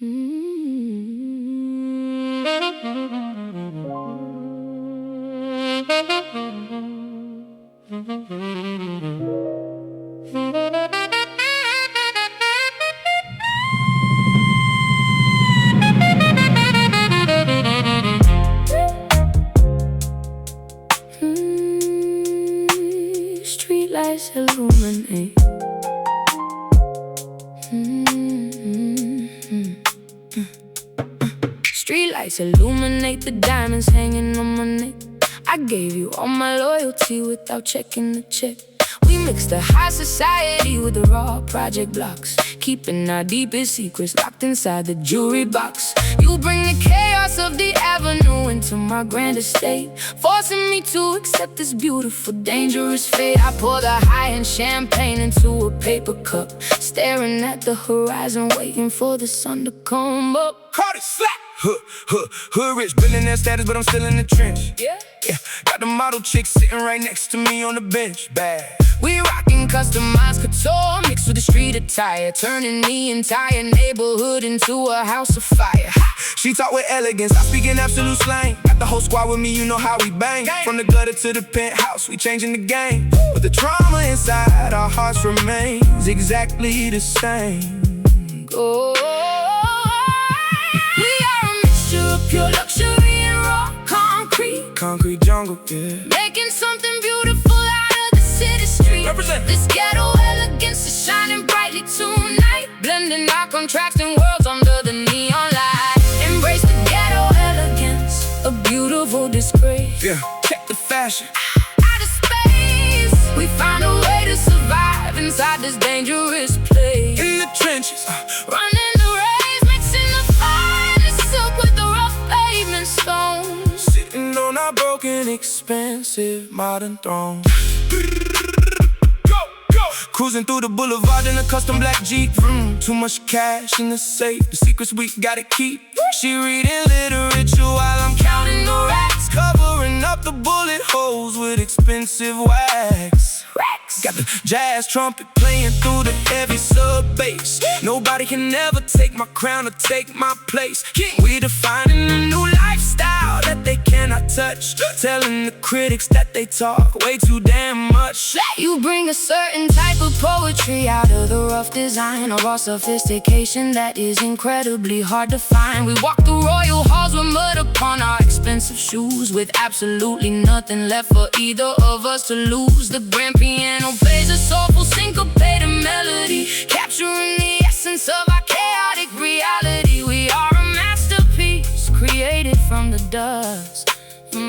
Streetlights illuminate. Streetlights illuminate the diamonds hanging on my neck. I gave you all my loyalty without checking the check. We mixed the high society with the raw project blocks, keeping our deepest secrets locked inside the jewelry box. You bring the chaos of the avenue into my grand estate, forcing me to accept this beautiful, dangerous fate. I pour the high-end champagne into a paper cup, staring at the horizon, waiting for the sun to come up. Carti slap! Hood rich, billionaire status, but I'm still in the trench. Yeah. Got the model chick sitting right next to me on the bench. Bad. We rockin' customized couture mixed with the street attire, turning the entire neighborhood into a house of fire. She talk with elegance, I speak in absolute slang. Got the whole squad with me, you know how we bang. From the gutter to the penthouse, we changing the game. But the trauma inside our hearts remains exactly the same. Oh, we are a mixture of pure luxury and raw concrete. Concrete jungle, yeah. Making something beautiful out of the city street. Represent. This ghetto elegance is shining brightly tonight, blending our contrasting worlds under the neon light. Embrace the ghetto elegance, a beautiful disgrace. Yeah, check the fashion. Out of space, we find a way to survive inside this dangerous place. In the trenches, running the race, mixing the finest silk with the rough pavement stones, sitting on our broken, expensive modern throne. Cruising through the boulevard in a custom black Jeep. Too much cash in the safe, the secrets we gotta keep. She reading literature while I'm counting the racks, covering up the bullet holes with expensive wax. Got the jazz trumpet playing through the heavy sub bass. Nobody can ever take my crown or take my place. We defining a new lifestyle that they cannot touch, telling the critics that they talk way too damn much. You bring a certain type of poetry out of the rough design, a raw sophistication that is incredibly hard to find. We walk the royal halls with mud upon our expensive shoes, with absolutely nothing left for either of us to lose. The grand piano plays a soulful syncopated melody, capturing the essence of our chaotic reality. We are a masterpiece created from the dust. We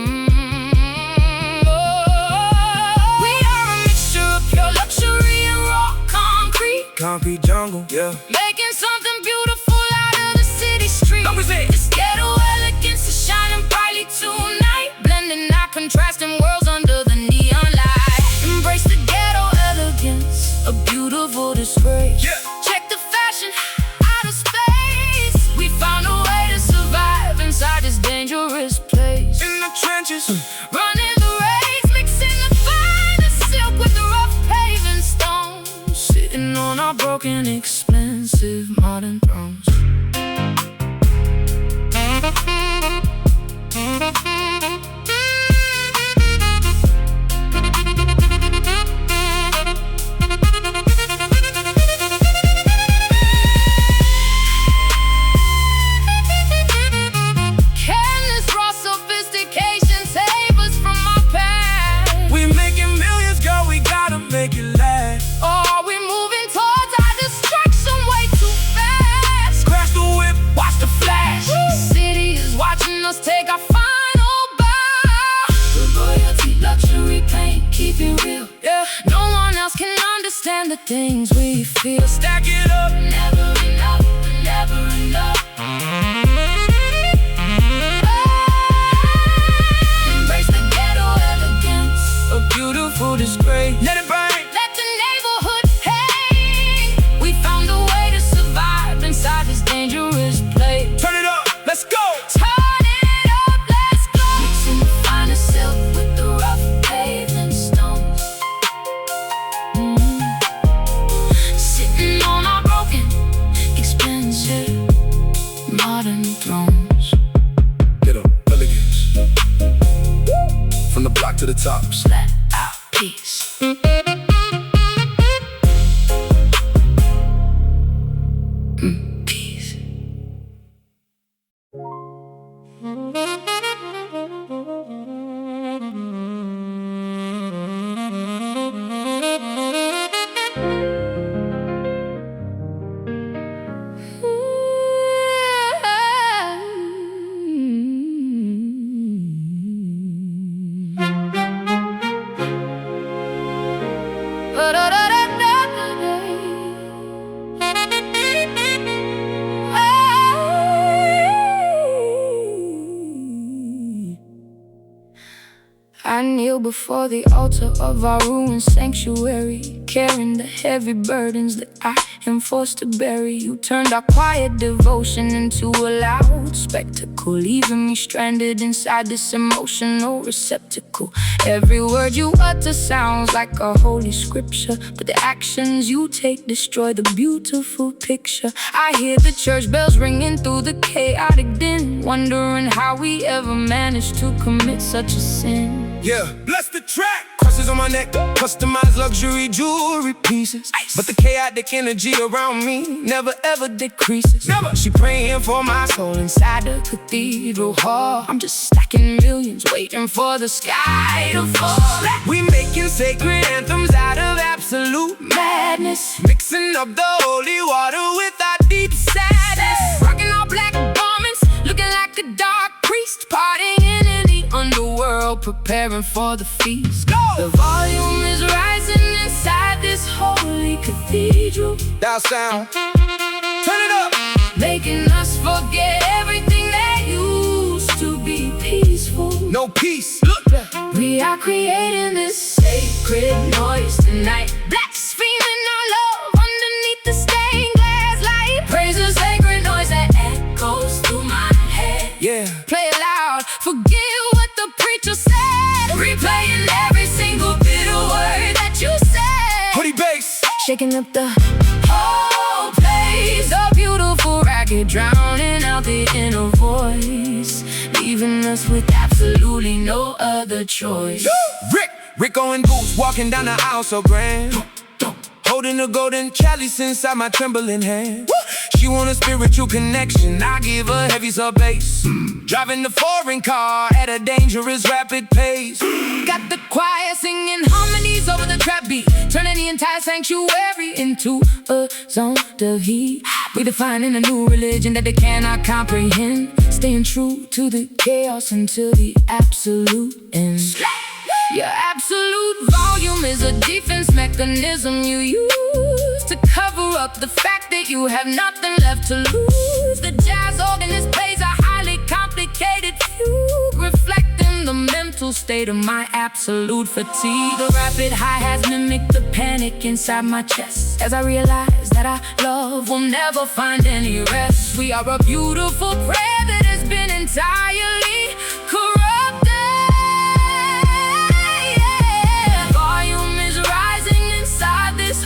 are a mixture of pure luxury and raw concrete. Concrete jungle, yeah. Making something beautiful out of the city street. This ghetto elegance is shining brightly tonight, blending our contrasting worlds under the neon light. Embrace the ghetto elegance, a beautiful disgrace. Yeah. Check the fashion, out of space. We found a way to survive inside this dangerous place. In the trenches, running the race, mixing the finest silk with the rough paving stones, sitting on our broken, expensive modern thrones. Take our final bow. Good loyalty, luxury, pain, keep it real. yeah. No one else can understand the things we feel. Stack it up, Never enough, never enough. Embrace the ghetto elegance, a beautiful disgrace. Let it burn. let the neighborhood hang. We found a way to survive inside this dangerous place. Turn it up, let's go. Sitting on our modern thrones. Get up, elegance. From the block to the tops. Flat out peace. Peace. I kneel before the altar of our ruined sanctuary, carrying the heavy burdens that I am forced to bury. You turned our quiet devotion into a loud spectacle, leaving me stranded inside this emotional receptacle. Every word you utter sounds like a holy scripture, but the actions you take destroy the beautiful picture. I hear the church bells ringing through the chaotic din, wondering how we ever managed to commit such a sin. Yeah, bless the track. Crosses on my neck, customized luxury jewelry pieces. Ice. But the chaotic energy around me never ever decreases. Never. She praying for my soul inside the cathedral hall. I'm just stacking millions, waiting for the sky to fall. We making sacred anthems out of absolute madness, mixing up the holy water with our deep sadness. Rocking our black garments, looking like a dark priest, partying in the underworld, preparing for the feast. Go! The volume is rising inside this holy cathedral. Down sound, turn it up, making us forget everything that used to be peaceful. No peace, look. We are creating this sacred noise tonight, blaspheming our love underneath the stained glass light. Praise the sacred noise that echoes through my head. Yeah, play it loud, forget what the preacher said, replaying every single bitter word that you said. Hoodie bass, shaking up the whole place. The beautiful racket drowning out the inner voice, leaving us with absolutely no other choice. Rico and Boots walking down the aisle so grand, holding the golden chalice inside my trembling hand. She want a spiritual connection, I give her heavy sub bass. Driving the foreign car at a dangerous rapid pace. Got the choir singing harmonies over the trap beat, turning the entire sanctuary into a zone of heat. We defining a new religion that they cannot comprehend, staying true to the chaos until the absolute end. Your absolute volume is a defense mechanism you use to cover up the fact that you have nothing left to lose. The jazz organist plays a highly complicated fugue, reflecting the mental state of my absolute fatigue. The rapid hi-hats mimic the panic inside my chest as I realize that our love will never find any rest. We are a beautiful prayer that has been entirely corrupted.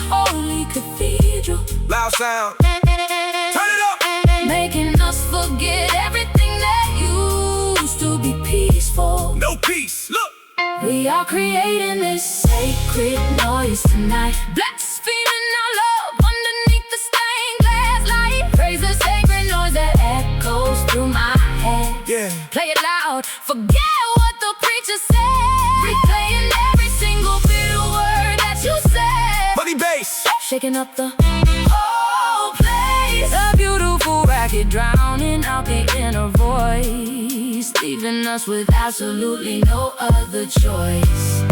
Holy cathedral, loud sound, turn it up, making us forget everything that used to be peaceful. No peace, look. We are creating this sacred noise tonight, blaspheming our love underneath the stained glass light. Praise the sacred noise that echoes through my head. Yeah, play it loud, forget what the preacher said, replaying every single bitter word that you said. Money bass, shaking up the whole place. A beautiful racket drowning out the inner voice, leaving us with absolutely no other choice.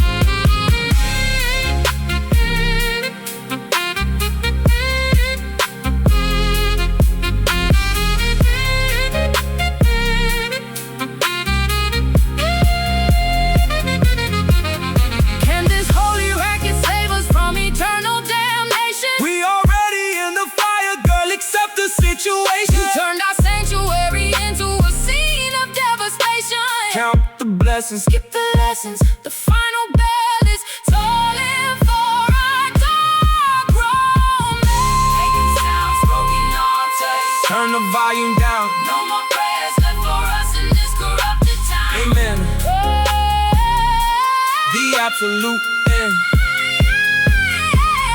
Can this holy racket save us from eternal damnation? We already in the fire, girl, accept the situation. You turned our sanctuary into a scene of devastation. Count the blessings, skip the lessons, the final bell is tolling for our dark romance. Making sounds, broken altars, turn the volume down. No more prayers left for us in this corrupted time. Amen. The absolute end.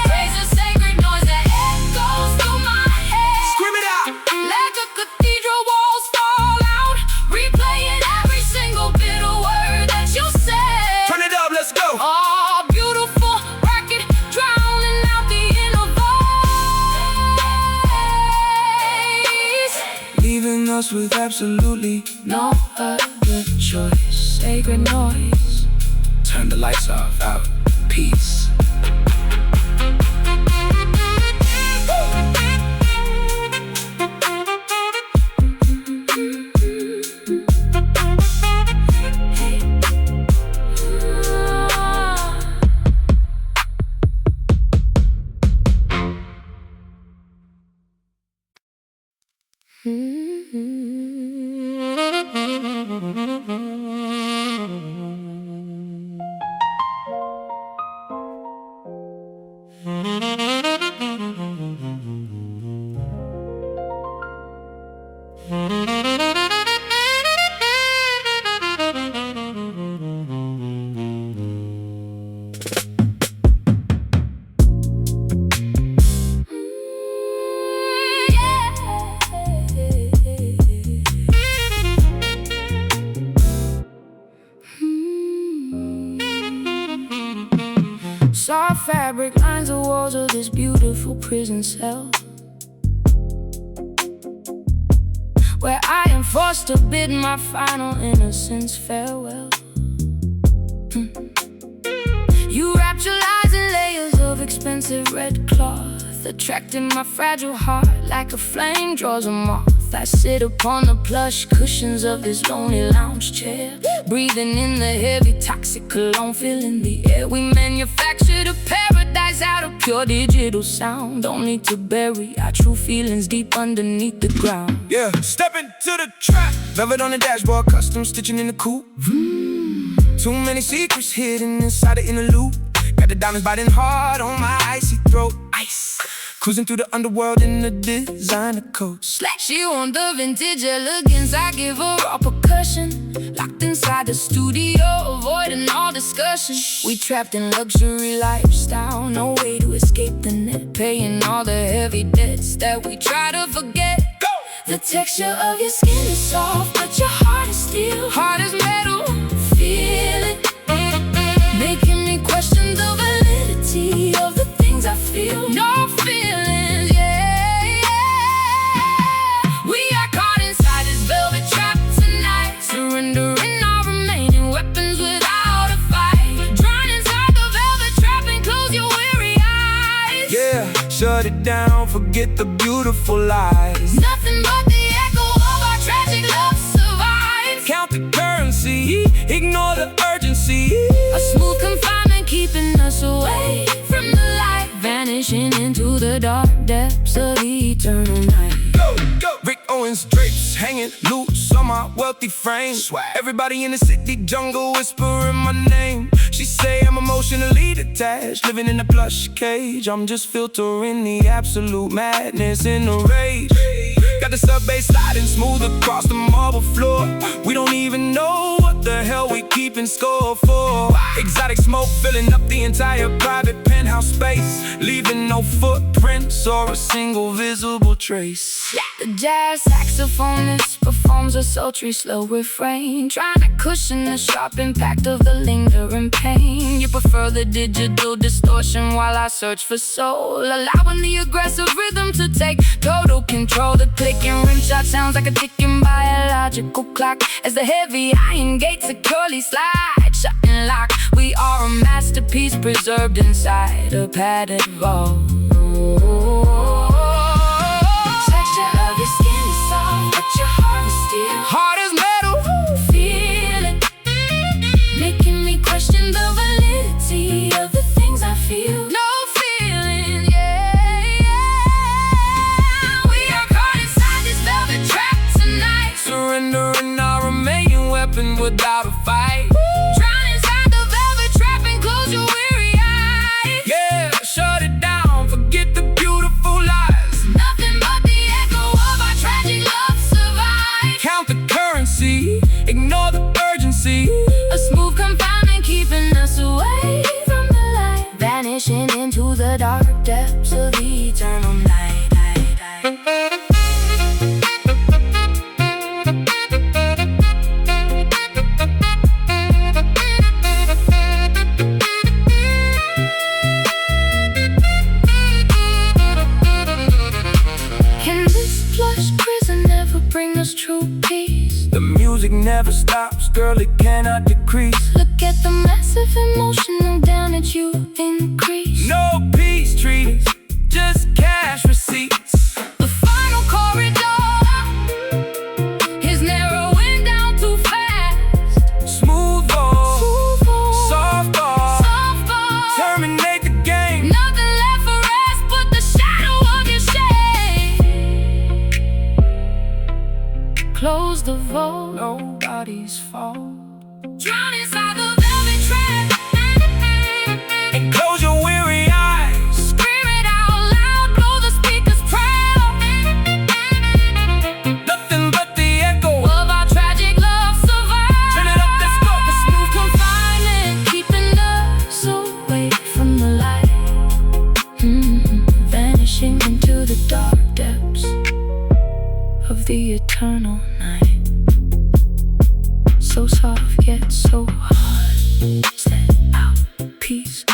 Praise a sacred noise that echoes through my head. Scream it out. Let the cathedral walls fall out, replaying every single bitter word that you said. Turn it up, let's go. Oh, beautiful record, drowning out the inner voice. Leaving us with absolutely No other choice. Sacred noise. turn the lights off, out, peace. Soft fabric lines the walls of this beautiful prison cell, where I am forced to bid my final innocence farewell. You wrapped your lies in layers of expensive red cloth, attracting my fragile heart like a flame draws a moth. I sit upon the plush cushions of this lonely lounge chair, breathing in the heavy toxic cologne filling the air. We manufactured a paradise out of pure digital sound, only to bury our true feelings deep underneath the ground. Yeah, step into the trap, velvet on the dashboard, custom stitching in the coupe. Too many secrets hidden inside the inner loop. Got the diamonds biting hard on my icy throat. Ice. Cruising through the underworld in the designer coat. She want the vintage elegance, I give her all percussion. Locked inside the studio, avoiding all discussion. We trapped in luxury lifestyle, no way to escape the net. Paying all the heavy debts that we try to forget. Go! The texture of your skin is soft, but your heart is steel. Hard as metal. Feel it, making me question the validity of the things I feel. No feelings, yeah. We are caught inside this velvet trap tonight, surrendering our remaining weapons without a fight. Drown inside the velvet trap and close your weary eyes. Yeah, shut it down, forget the beautiful lies. Nothing but the echo of our tragic love survives. Count the currency, ignore the urgency. A smooth confinement keeping us away from the light, vanishing into the dark depths of the eternal night. Go, go. Rick Owens drapes hanging loose on my wealthy frame. Swag. Everybody in the city jungle whispering my name. She say I'm emotionally detached, living in a plush cage. I'm just filtering the absolute madness in the rage. Got the sub-bass sliding smooth across the marble floor. We don't even know what the hell we keeping score for. Exotic smoke filling up the entire private penthouse space, leaving no footprints or a single visible trace. The jazz saxophonist performs a sultry slow refrain, trying to cushion the sharp impact of the lingering pain. You prefer the digital distortion while I search for soul, allowing the aggressive rhythm to take total control. The clicking rim shot sounds like a ticking biological clock as the heavy iron gate securely slide shut and lock. We are a masterpiece preserved inside a padded vault. Texture of your skin is soft, but your heart is steel. Hard as metal. Feel it, making me question the validity of the things I feel. No feeling, yeah. We are caught inside this velvet trap tonight, Surrendering our remaining weapon without a fight. drown inside the velvet trap and close your weary eyes. Yeah, shut it down, forget the beautiful lies. Nothing but the echo of our tragic love bring us true peace. The music never stops, girl, it cannot decrease. Look at the massive emotional damage you increase. No peace treaties, just cash receipts. The final corridor is narrowing down too fast. Smooth ball, Soft ball, terminate the game. nothing left for us but the shadow of your shade. Close the vault, Nobody's fault. drown inside the velvet trap. And close your weary eyes. Scream it out loud, blow the speakers proud. Nothing but the echo. Of our tragic love survive. Turn it up, let's go. The smooth confinement, keeping us away from the light. Vanishing into the dark depths of the eternal night. So soft yet so hard. Set out peace.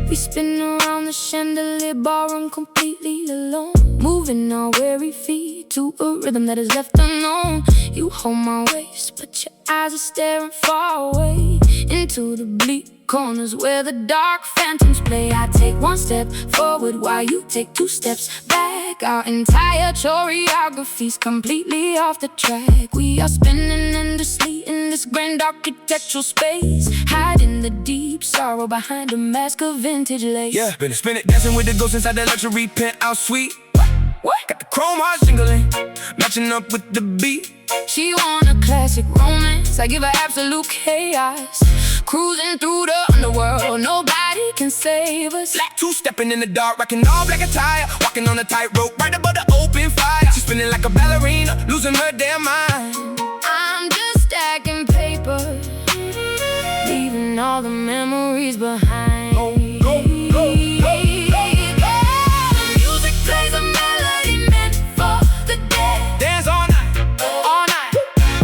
We spin around the chandelier ballroom completely alone, moving our weary feet to a rhythm that is left unknown. You hold my waist, but your eyes are staring far away into the bleak corners where the dark phantoms play. I take one step forward while you take two steps back. Our entire choreography's completely off the track. We are spinning endlessly in this grand architectural space, hiding the deep sorrow behind a mask of vintage lace. Yeah, better spin it, dancing with the ghosts inside the luxury penthouse suite. What? Got the chrome hearts jingling, matching up with the beat. She want a classic romance, I give her absolute chaos. Cruising through the underworld, nobody can save us. Black two-stepping in the dark, rocking all black attire, walking on a tightrope right above the open fire. She's spinning like a ballerina, losing her damn mind. I'm just stacking paper, leaving all the memories behind. Go, go, go, go. The music plays a melody meant for the dead. Dance all night, All night,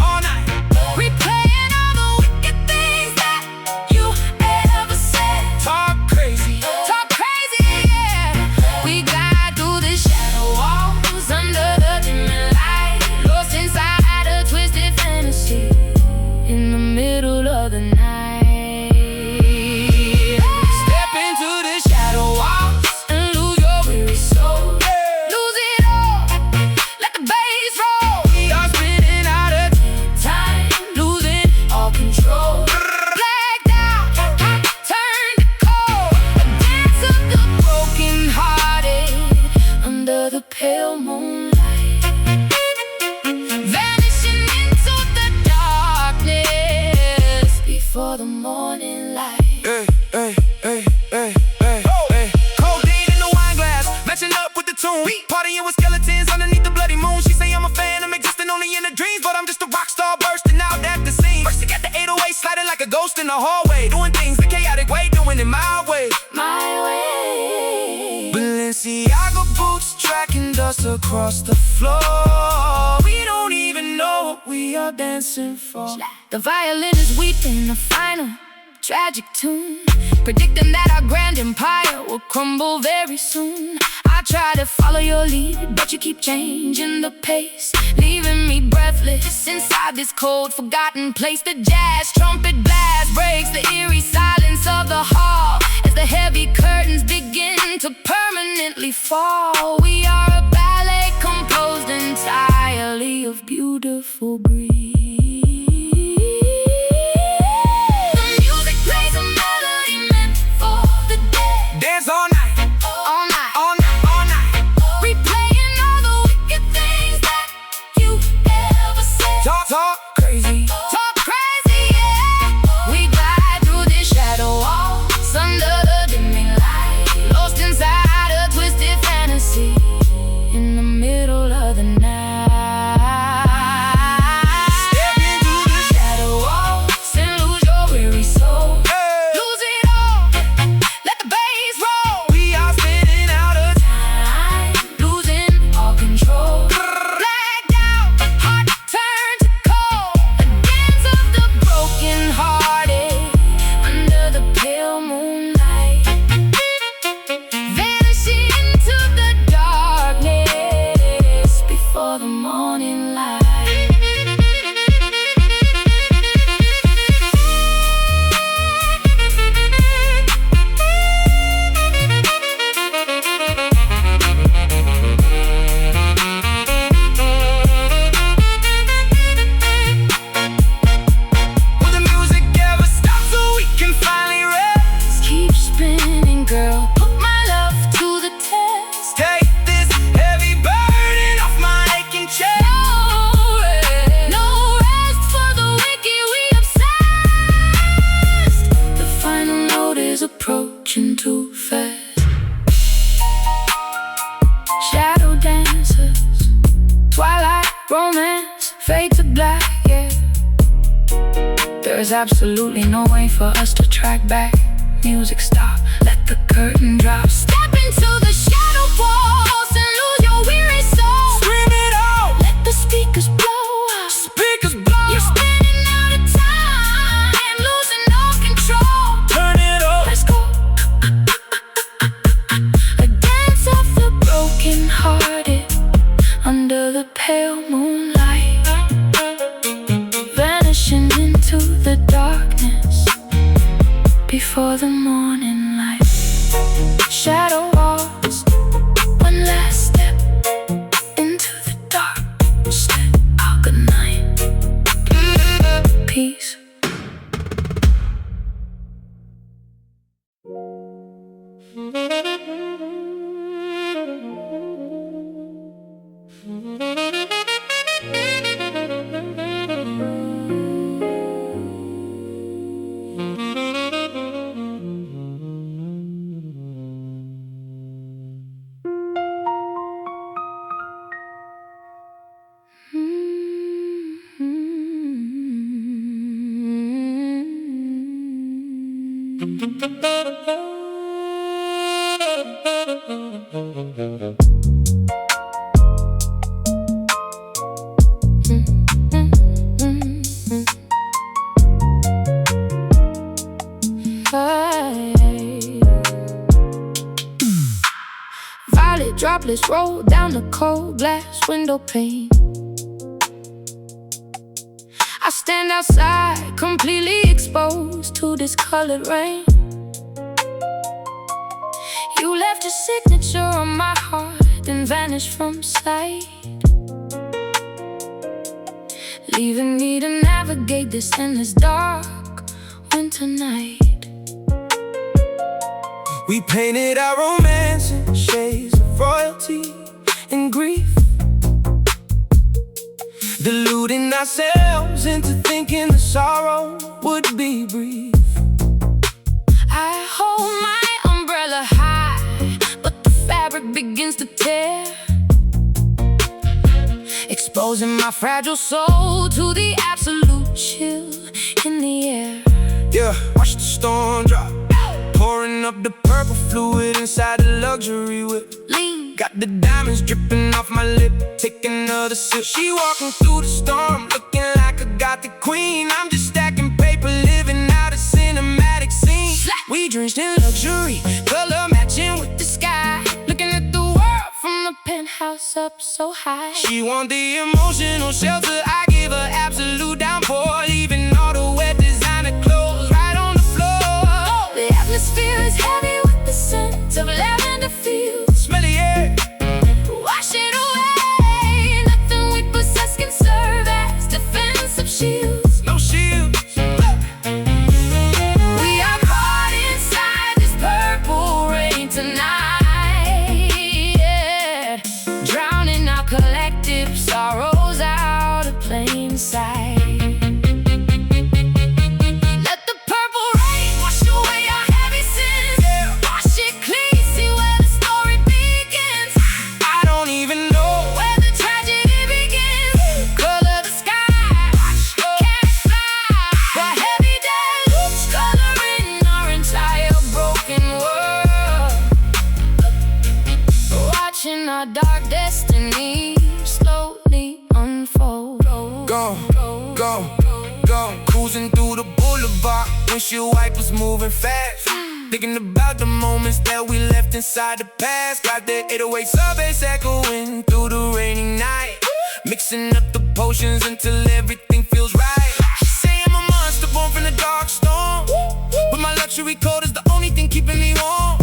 all night. replaying all the wicked things that you ever said. Talk crazy, Talk crazy, yeah. We glide through the shadow walls under the dimming light, lost inside a twisted fantasy in the middle of the night. step into the shadow walls. And lose your weary soul. Lose it all. Let the bass roll. Start spinning out of Time, losing all control. Blacked out, hot turned to cold. A dance of the broken hearted under the pale moonlight. Vanishing into the darkness before the morning light. Hey, hey, hey, hey, hey, hey. Codeine in the wine glass, matching up with the tune. Partying with skeletons underneath the bloody moon. She say I'm a fan, I'm existing only in the dreams, but I'm just a rock star bursting out at the seams. First she got the 808 sliding like a ghost in the hallway, doing things the chaotic way, doing it my way. My way. Balenciaga boots tracking dust across the floor. We don't even know what we are dancing for. The violin is weeping a final tragic tune, predicting that our grand empire will crumble very soon. I try to follow your lead, but you keep changing the pace, leaving me breathless inside this cold, forgotten place. The jazz trumpet blast breaks the eerie silence of the hall as the heavy curtains begin to permanently fall. We are a ballet composed entirely of beautiful breeze. The music plays a melody meant for the dead. Dance all night, All romance, fade to black, yeah. There is absolutely no way for us to track back. Music stop, let the curtain drop. Step into the shadow walls and lose your weary soul. Scream it out, let the speakers blow up. speakers blow. You're spinning out of time, losing all control. Turn it up, Let's go. A dance of the broken hearted under the pale moonlight, vanishing into the darkness before the morning light. Shadow walls, one last step into the dark. Step out, good night, peace. Violet droplets roll down the cold glass window pane. I stand outside, completely exposed to discolored rain. You left your signature on my heart, then vanished from sight, leaving me to navigate this endless dark winter night. we painted our romance in shades of royalty and grief, deluding ourselves into thinking the sorrow would be brief. I hold my umbrella high, but the fabric begins to tear, exposing my fragile soul to the absolute chill in the air. Yeah, watch the storm drop, pouring up the purple fluid inside the luxury whip. Lean, Got the diamonds dripping off my lip, take another sip. She walking through the storm, looking like a gothic queen. I'm just stacking paper, living out a cinematic scene. We drenched in luxury, color matching with the sky, looking at the world from the penthouse up so high. She want the emotional shelter, I give her absolute downpour, leaving all the wet designer clothes right on the floor. The atmosphere is heavy with the scent of lavender fields. Smelly air, Wash it away, nothing we possess can serve as defensive shields. no shields. We are caught inside this purple rain tonight, yeah. Drowning our collective sorrows out of plain sight. Let the purple rain wash away our heavy sins, wash it clean, see where the story begins, I don't even know where the tragedy begins. Color the sky, can't fly, for heavy deluge coloring our entire broken world. Watching our dark destiny slowly unfold. Go, go, go, cruising through the boulevard, windshield wipers moving fast, thinking about the moments that we left inside the past. Got the 808 sub bass echoing through the rainy night, mixing up the potions until everything feels right. She say I'm a monster born from the dark storm, but my luxury coat is the only thing keeping me warm.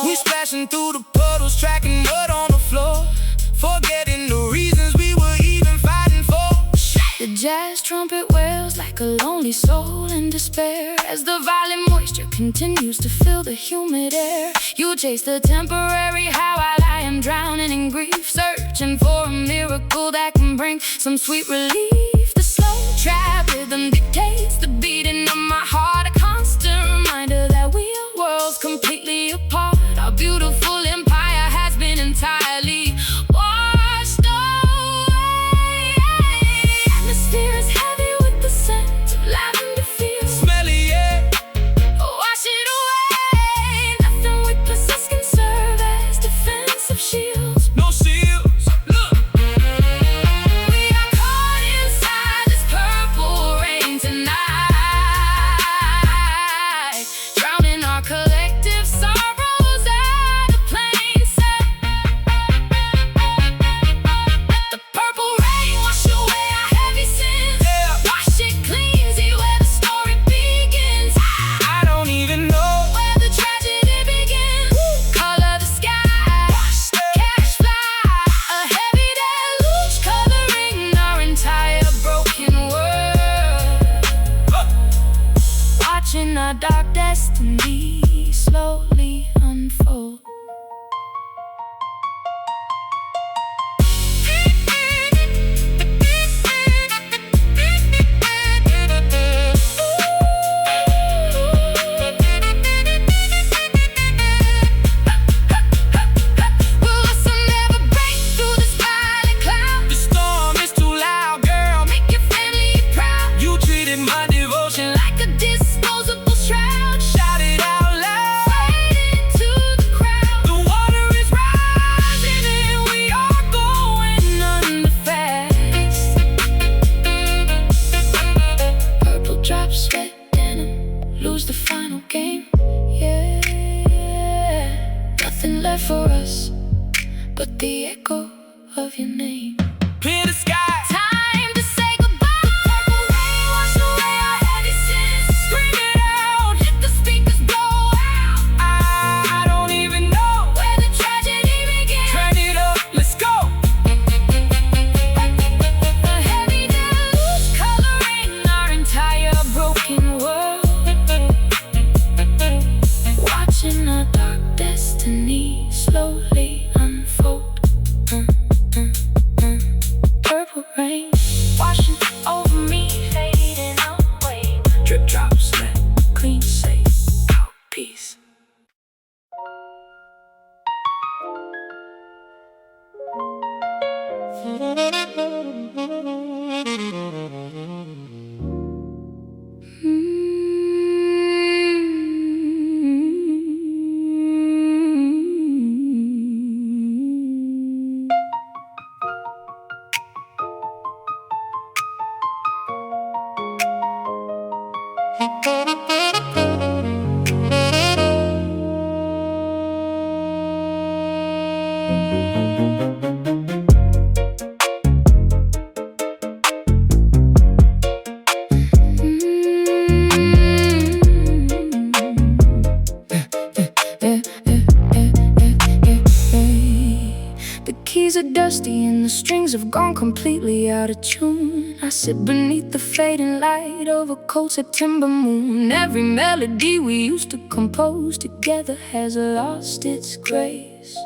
We splashing through the puddles, tracking mud on the floor, forgetting the reasons we were even fighting for. The jazz trumpet wails like a lonely soul in despair, as the violent moisture continues to fill the humid air. You chase the temporary high while I am drowning in grief, searching for a miracle that can bring some sweet relief. The slow trap rhythm dictates the beating of my heart, a constant reminder that we are worlds completely apart. Our beautiful empire has been entirely washed away. left for us but the echo of your name. Clear the sky. Time to say goodbye. Let the rain wash away our heavy sins. Scream it out, let the speakers blow out. I don't even know where the tragedy begins. Turn it up, let's go. A heavy deluge coloring our entire broken world. Watching our dark destiny slowly unfold. Purple rain washing over me, fading away. Drip drops, let Clean, safe, out, peace. The keys are dusty and the strings have gone completely out of tune. I sit beneath the fading light of a cold September moon. Every melody we used to compose together has lost its grace,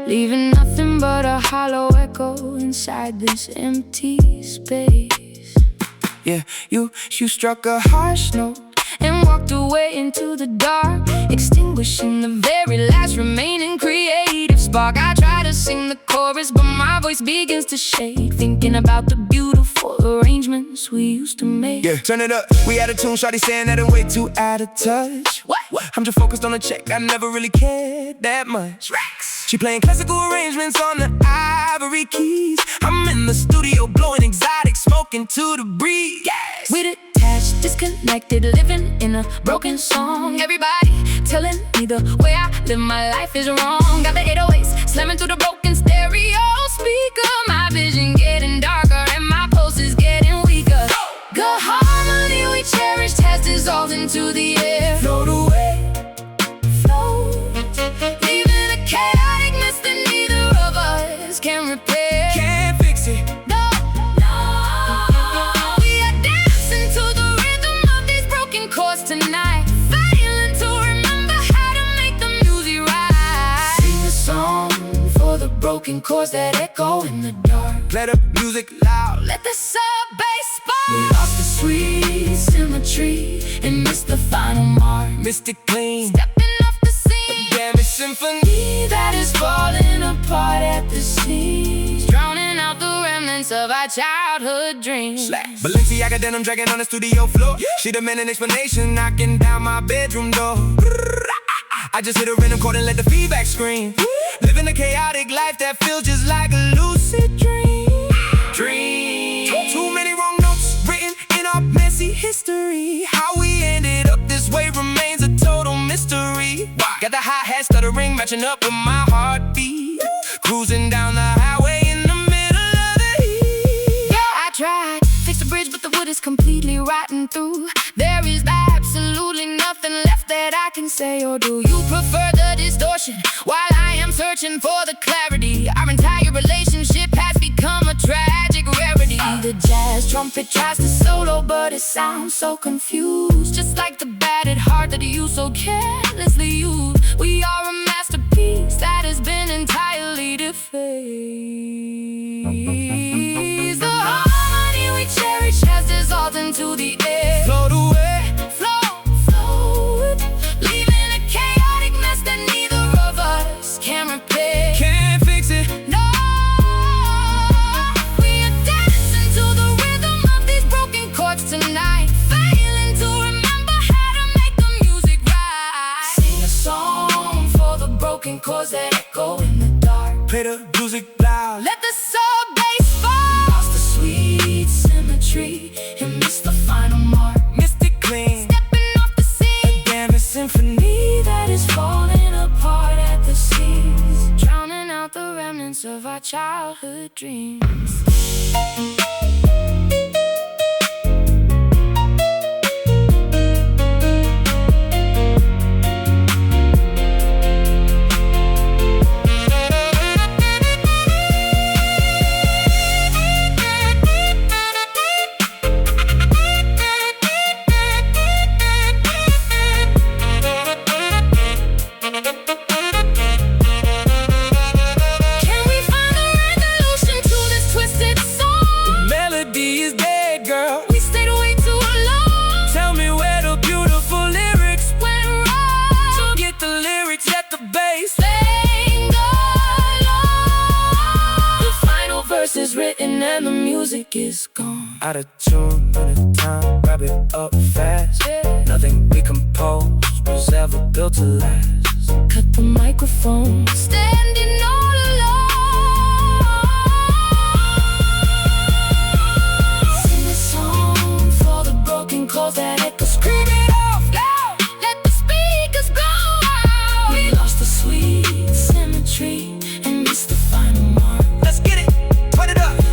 leaving nothing but a hollow echo inside this empty space. Yeah, you struck a harsh note And walked away into the dark, extinguishing the very last remaining creative spark. I try to sing the chorus, but my voice begins to shake, thinking about the beautiful arrangements we used to make. Yeah, turn it up, we had a tune, shawty saying that I'm way too out of touch. What? I'm just focused on the check, I never really cared that much. She playing classical arrangements on the ivory keys. I'm in the studio blowing exotic, smoking to the breeze. Yes. We detached, disconnected, living in a broken song. Everybody telling me the way I live my life is wrong. Got the 808s slamming through the broken stereo speaker. My vision getting darker and my pulse is getting weaker. Good harmony we cherished has dissolved into the air. Float away, Float, leaving a chaotic mess that neither of us can repair. can't fix it. No, no, we are dancing to the rhythm of these broken chords tonight, failing to remember how to make the music right. Sing a song for the broken chords that echo in the dark. Play the music loud. Let the sub-bass spark. We lost the sweet symmetry and missed the final mark. Mystic clean, Stepping off the scene, damn it, symphony. that is falling apart at the seams, drowning out the remnants of our childhood dreams. Balenciaga denim dragging on the studio floor. She demand an explanation, knocking down my bedroom door. I just hit a random chord and let the feedback scream. Living a chaotic life that feels just like a lucid dream. Too many wrong notes written in our messy history. How we ended up this way remains a total mystery. Got the hi-hat stuttering, matching up with my heartbeat. Cruising down the highway in the middle of the heat. I tried, fix the bridge, but the wood is completely rotten through. There is absolutely nothing left that I can say or do. You prefer the distortion, while I am searching for the clarity. Our entire relationship has become a tragic rarity. The jazz trumpet tries to solo, but it sounds so confused, just like the battered heart that you so carelessly used. We are a masterpiece that has been entirely defaced. The harmony we cherish has dissolved into the air. Float away, Float, leaving a chaotic mess that neither of us can repair. can't fix it. No, we are dancing to the rhythm of these broken chords tonight, failing to remember how to make the music right. Sing a song for the broken chords that echo in the dark. Play the music loud. Let the sub-bass fall. Lost the sweet symmetry and missed the final mark. Mystic clean, Stepping off the scene, damn it, symphony. that is falling apart at remnants of our childhood dreams. Is written and the music is gone. Out of tune, out of time, wrap it up fast. Nothing we composed was ever built to last. Cut the microphone, standing all alone. Sing a song for the broken chords that echo. Scream it off loud, let the speakers go out. We lost the sweet symmetry and missed the final mark. Let's get it.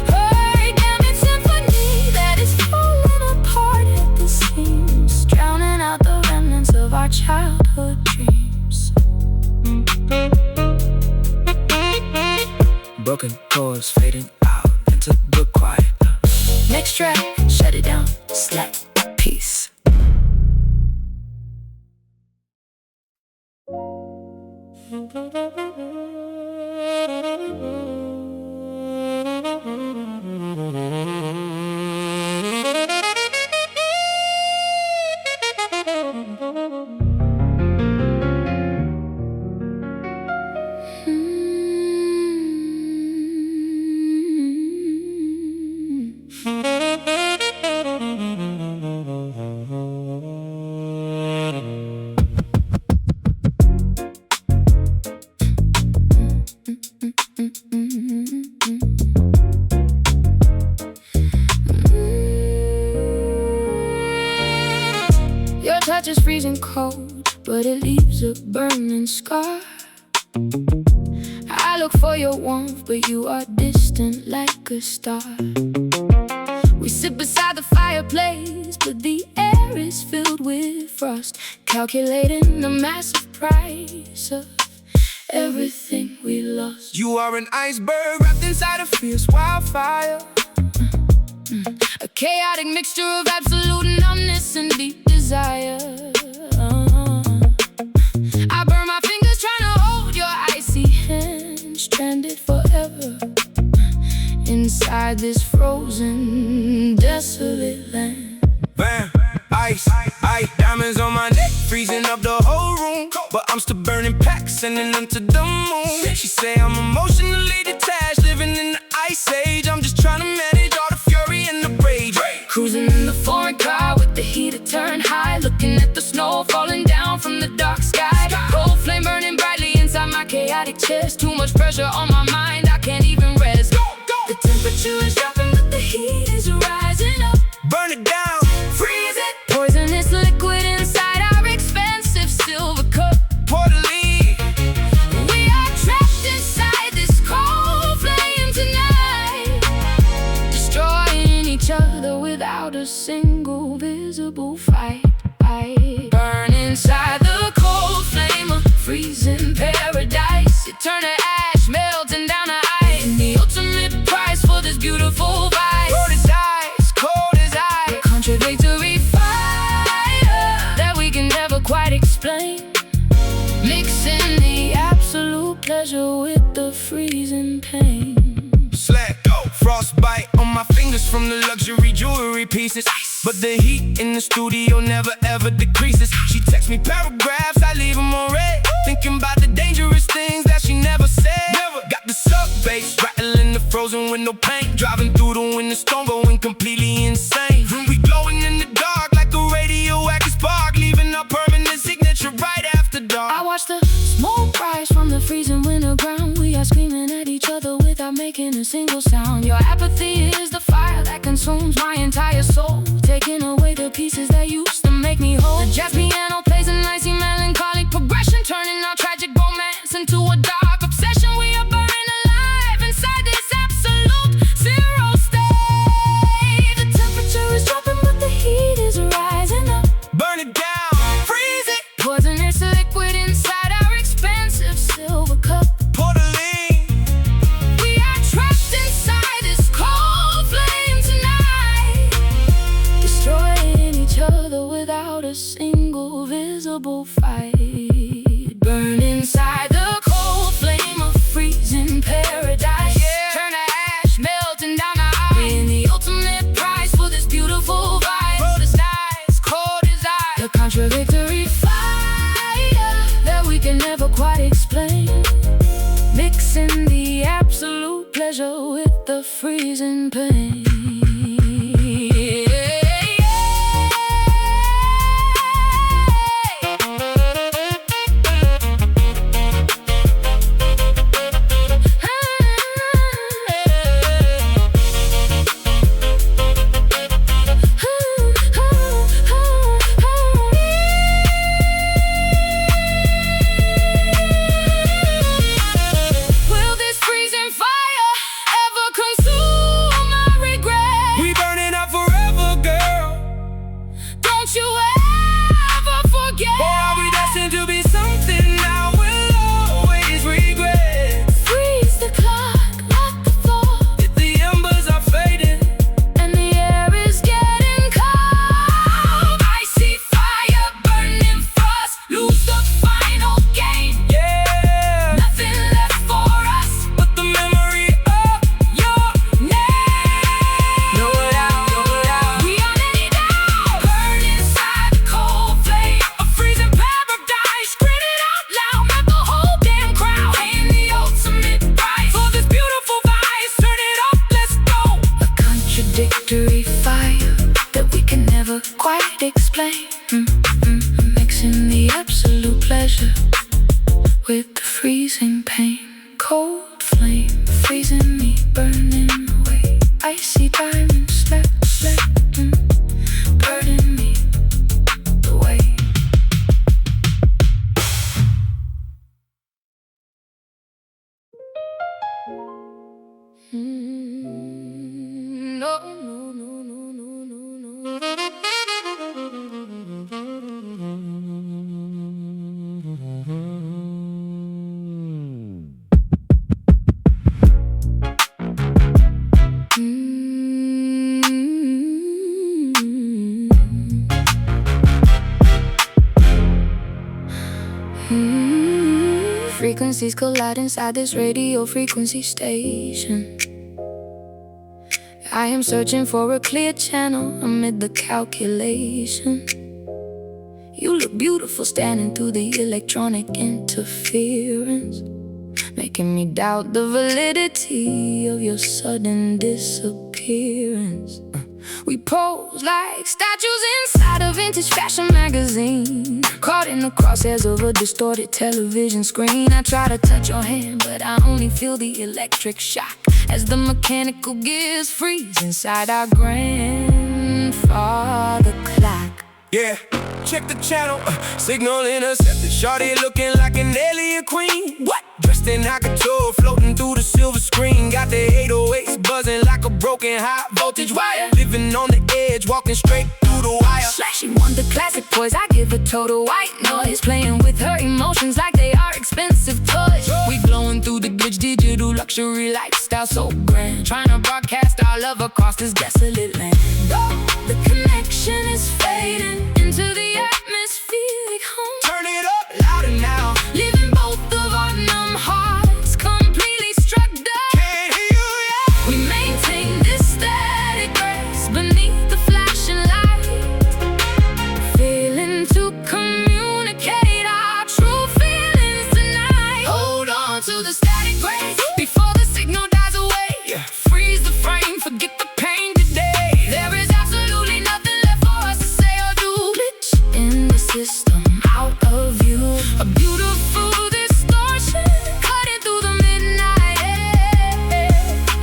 Hey, damn it, symphony that is falling apart at the seams, drowning out the remnants of our childhood dreams. Broken chords fading out into the quiet. Next track, shut it down, slap, peace. Your touch is freezing cold, but it leaves a burning scar. I look for your warmth, but you are distant like a star. We sit beside the fireplace, but the air is filled with frost, calculating the massive price of everything we lost. You are an iceberg wrapped inside a fierce wildfire. A chaotic mixture of absolute numbness and deep desire. I burn my fingers trying to hold your icy hand, stranded forever inside this frozen, desolate land. Bam, ice, diamonds on my neck, freezing up the whole room. But I'm still burning packs, sending them to the moon. She say I'm emotionally detached, living in the ice age. I'm just trying to manage all the fury and the rage. Cruising in the foreign car with the heater turned high, looking at the snow falling down from the dark sky. Cold flame burning brightly inside my chaotic chest. Too much pressure on my mind, I can't even rest. The temperature is dropping, but the heat is rising up. Burn it down, freeze it. Poisonous liquid inside our expensive silver cup. pour the lead. We are trapped inside this cold flame tonight, destroying each other without a single visible fight. Burn inside the cold flame of freezing paradise. You turn to ash, melting down to ice. And the ultimate price for this beautiful vice. Cold as ice, a contradictory fire that we can never quite explain, mixing the absolute pleasure with the freezing pain. Slack, frostbite on my fingers from the luxury jewelry pieces. But the heat in the studio never ever decreases. She texts me paragraphs, I leave them on red, thinking about the dangerous things that she never said. Got the sub bass rattling the frozen window pane, driving through the winter storm, going completely insane. We glowing in the dark like a radioactive spark, leaving our permanent signature right after dark. I watch the smoke rise from the freezing winter ground. We are screaming at each other without making a single sound. Your apathy is the fire that consumes my entire soul, taking away the pieces that used to make me whole. The jazz piano plays an icy melancholic progression, turning our tragic romance into a dark obsession. We are burning alive freezing pain. Quite explain, mixing the absolute pleasure with the freezing pain. Cold flame, freezing me, burning away. Icy diamond, slap, burning me away. No, no, no, no, no, no, no. Frequencies collide inside this radio frequency station. I am searching for a clear channel amid the calculation. You look beautiful standing through the electronic interference, making me doubt the validity of your sudden disappearance. We pose like statues inside a vintage fashion magazine, caught in the crosshairs of a distorted television screen. I try to touch your hand, but I only feel the electric shock as the mechanical gears freeze inside our grandfather clock. Yeah, check the channel, signal intercepted. Shawty looking like an alien queen. What? Dressed in high couture, floating through the silver screen. Got the 808s buzzing like a broken high voltage wire. Living on the edge, walking straight through the wire. She want the classic toys, I give a total white noise. Playing with her emotions like they are expensive toys. We glowing through the glitch, digital luxury lifestyle so grand. Trying to broadcast our love across this desolate land. The connection is fading into the atmospheric home. Turn it up louder now, leaving both of our numb hearts completely struck down. Can't hear you yet. We maintain this static grace beneath the flashing light, failing to communicate our true feelings tonight. Hold on to the static grace before the signal dies away. Yeah. Freeze the frame, forget the pain today. There is absolutely nothing left for us to say or do. Glitch in the system, out of view. A beautiful distortion cutting through the midnight air,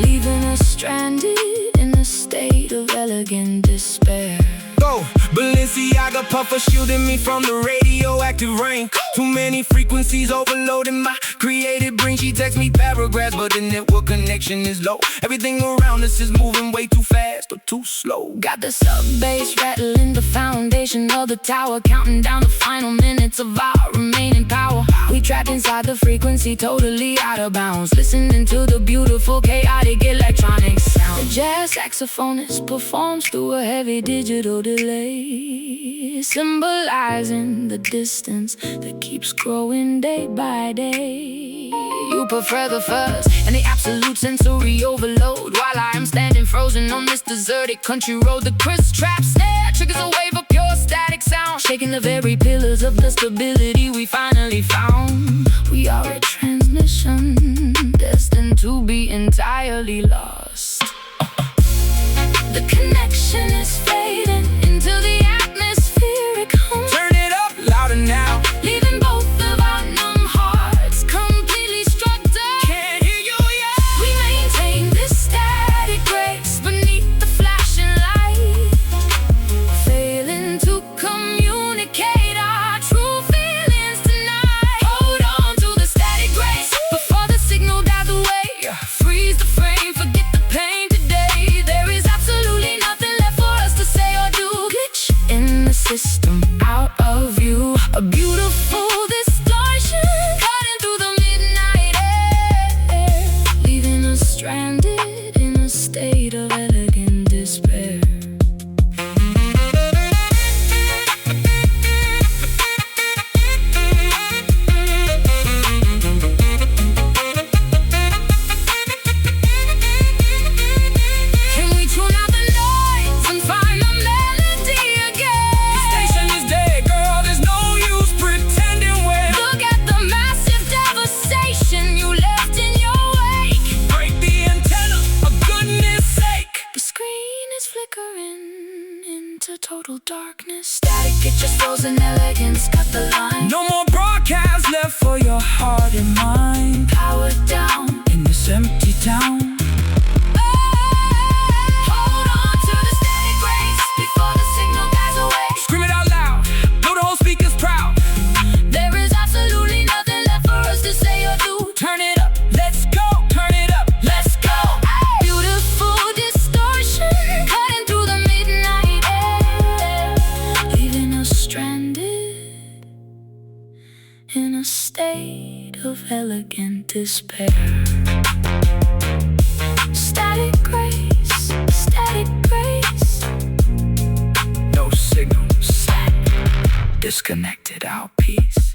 leaving us stranded in a state of elegant despair. Go, Balenciaga puffer shielding me from the radioactive rain. Too many frequencies overloading my creative brain. She texts me paragraphs, but the network connection is low. Everything around us is moving way too fast or too slow. Got the sub-bass rattling the foundation of the tower, counting down the final minutes of our remaining power. We trapped inside the frequency, totally out of bounds, listening to the beautiful chaotic electronic sound. The jazz saxophonist performs through a heavy digital delay, symbolizing the distance that keeps growing day by day. You prefer the fuzz and the absolute sensory overload, while I am standing frozen on this deserted country road. The crisp trap snare triggers a wave of pure static sound, shaking the very pillars of the stability we finally found. We are a transmission destined to be entirely lost. The connection is fading into the atmospheric home. Turn it up louder now, Leaving both of our numb hearts completely struck down. can't hear you yet. We maintain this static grace beneath the flashing light, failing to communicate our true feelings tonight. Hold on to the static grace before the signal dies away. Freeze the frame, forget the pain today. There is absolutely nothing left for us to say or do. Glitch in the system, out of view. A beautiful distortion cutting through the midnight air, leaving us stranded in a state of elegant despair. Can we tune out the noise and find the melody again? Station is dead, girl, there's no use pretending well. Look at the massive devastation you left in your wake. Break the antenna, for goodness sake. The screen is flickering into total darkness. Static, it just frozen elegance, cut the line. No more broadcast left for your heart and mind. Power down. In this empty town, Hold on to the static grace before the signal dies away. scream it out loud, blow the whole speakers proud. There is absolutely nothing left for us to say or do. Turn it up, let's go, turn it up, let's go. Beautiful distortion cutting through the midnight air, leaving us stranded in a state of elegant despair. Static grace, static grace. No signal, disconnected our peace.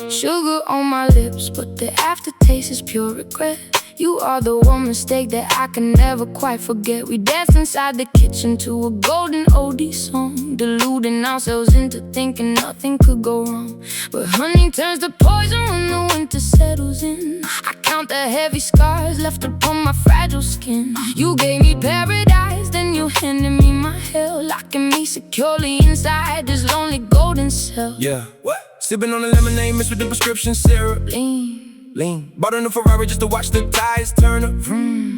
Sugar on my lips, but the aftertaste is pure regret. You are the one mistake that I can never quite forget. We danced inside the kitchen to a golden oldie song, deluding ourselves into thinking nothing could go wrong. But honey turns to poison when the winter settles in. I count the heavy scars left upon my fragile skin. You gave me paradise, then you handed me my hell, locking me securely inside this lonely golden cell. Yeah, what? Sipping on the lemonade mixed with the prescription syrup. Lean, bought her a new Ferrari just to watch the tires turn up.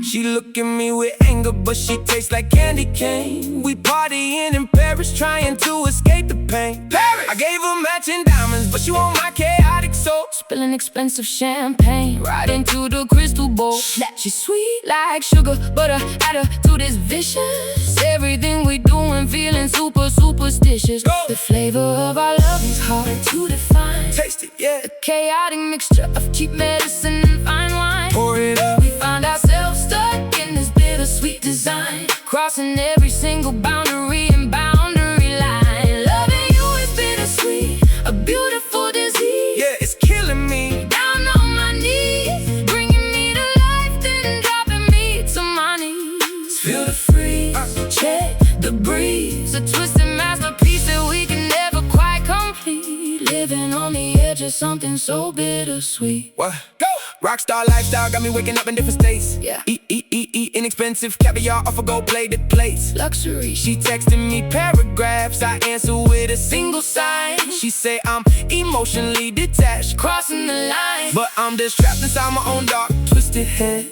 She look at me with anger, but she tastes like candy cane. We partying in Paris, trying to escape the pain. Paris! I gave her matching diamonds, but she want my chaotic soul. Spilling expensive champagne right into the crystal bowl. She's sweet like sugar, but her attitude is vicious. Everything we doing feeling super superstitious. Go! The flavor of our love is hard to define. Taste it, yeah. A chaotic mixture of cheap medicine and fine wine. Pour it up. We find ourselves stuck in this bittersweet design, crossing every single boundary and boundary line. Loving you is bittersweet, a beautiful disease. Yeah, it's killing me. Down on my knees, bringing me to life, then dropping me to my knees. Feel the freeze, check the breeze, a twisted masterpiece that we can never quite complete. Living on the edge of something so bittersweet. What? Go! Rockstar lifestyle got me waking up in different states. Yeah. Eat Inexpensive caviar off of gold-plated plates. Luxury. She texting me paragraphs, I answer with a single sign. She say I'm emotionally detached, Crossing the line. but I'm just trapped inside my own dark, twisted head.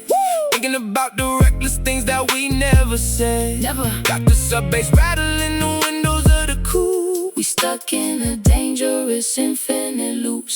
Thinking about the reckless things that we never said. Never. Got the sub bass rattling the windows of the coupe. We stuck in a dangerous infinite loop.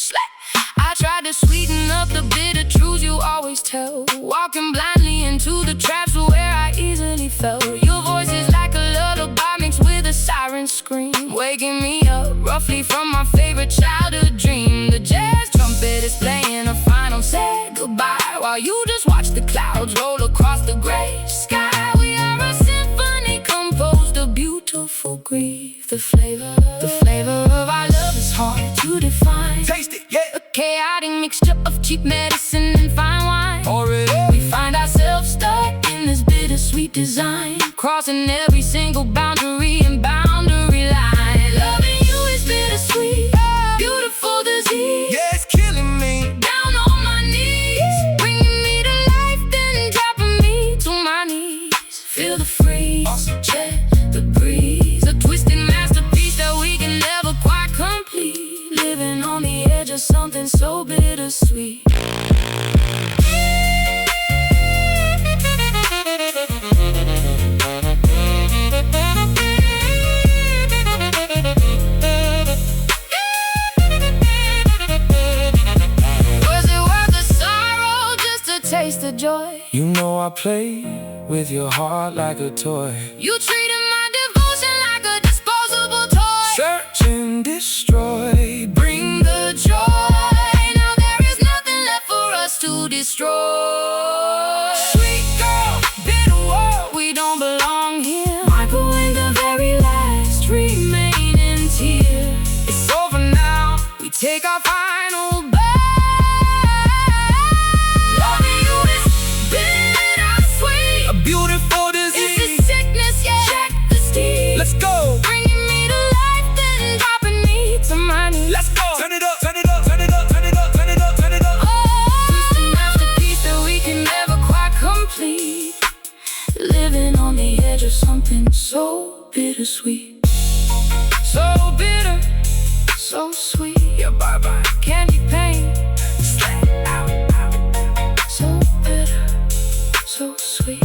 I tried to sweeten up the bitter truths you always tell, walking blindly into the traps where I easily fell. Your voice is like a lullaby mixed with a siren scream, waking me up roughly from my favorite childhood dream. The jazz trumpet is playing a final said goodbye, while you just watch the clouds roll across the gray sky. We are a symphony composed of beautiful grief. The flavor of our love is hard to define. Taste it, yeah. A chaotic mixture of cheap medicine and fine wine. Already. We find ourselves stuck in this bittersweet design, crossing every single boundary and boundary line. Loving you is bittersweet, beautiful disease. Yeah, it's killing me. Down on my knees, bringing me to life, then dropping me to my knees. Feel the freeze, check the breeze, a twisted masterpiece that we can never quite complete. Living on the edge of something so bittersweet. Was it worth the sorrow just to taste the joy? You know I play with your heart like a toy. You treated my devotion like a disposable toy. Search and destroy, Bring the joy. Now there is nothing left for us to destroy. sweet girl, bitter world. We don't belong here. Microwave the very last remaining tear. It's over now. We take our final bite. Loving you is bittersweet. A beautiful It's disease. a sickness, yeah. Check the steed. Let's go. Bringing me to life, then dropping me to my knees. Let's go. Turn it up, turn it up, turn it up, turn it up, turn it up, turn it up. Twisted masterpiece that we can never quite complete. Living on the edge of something so bittersweet. So bitter, so sweet. Yeah, bye-bye. Candy paint, so bitter, so sweet.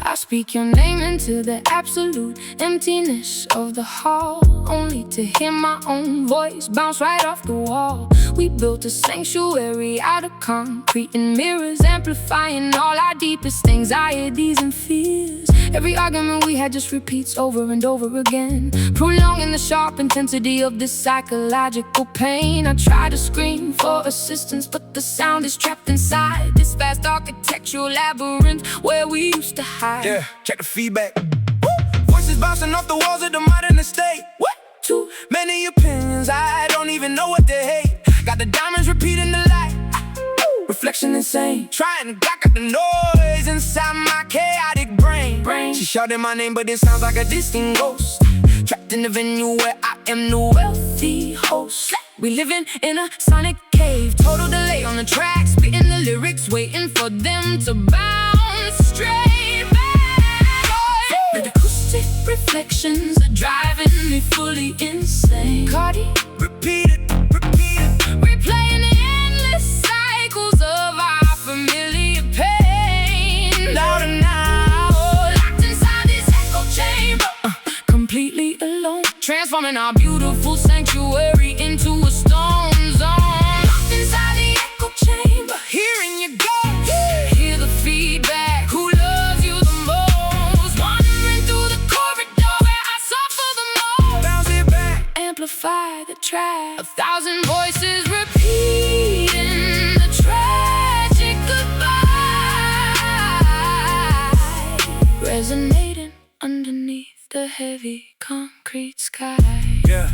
I speak your name into the absolute emptiness of the hall, only to hear my own voice bounce right off the wall. We built a sanctuary out of concrete and mirrors, amplifying all our deepest anxieties and fears. Every argument we had just repeats over and over again, prolonging the sharp intensity of this psychological pain. I try to scream for assistance, but the sound is trapped inside this vast architectural labyrinth where we used to hide. Yeah, check the feedback. Voices bouncing off the walls of the modern estate. What? Too many opinions, I don't even know what they hate. Got the diamonds repeating the light. Reflection insane. Trying to block out the noise inside my chaotic brain. She shouted my name, but it sounds like a distant ghost. Trapped in the venue where I am the wealthy host. We living in a sonic cave, total delay on the track, spitting the lyrics, waiting for them to bounce straight back. The acoustic reflections are driving me fully insane. Carti, Repeat it, repeat it. replaying the endless cycles of our familiar pain. Louder now. Locked inside this echo chamber, completely alone, transforming our beautiful sanctuary into a stone zone. Locked inside the echo chamber, Hearing you go. hear the feedback. Who loves you the most? Wandering through the corridor where I suffer the most. Bounce it back. amplify the track. 1,000 voices repeating the tragic goodbye, resonating underneath the heavy concrete sky. Yeah.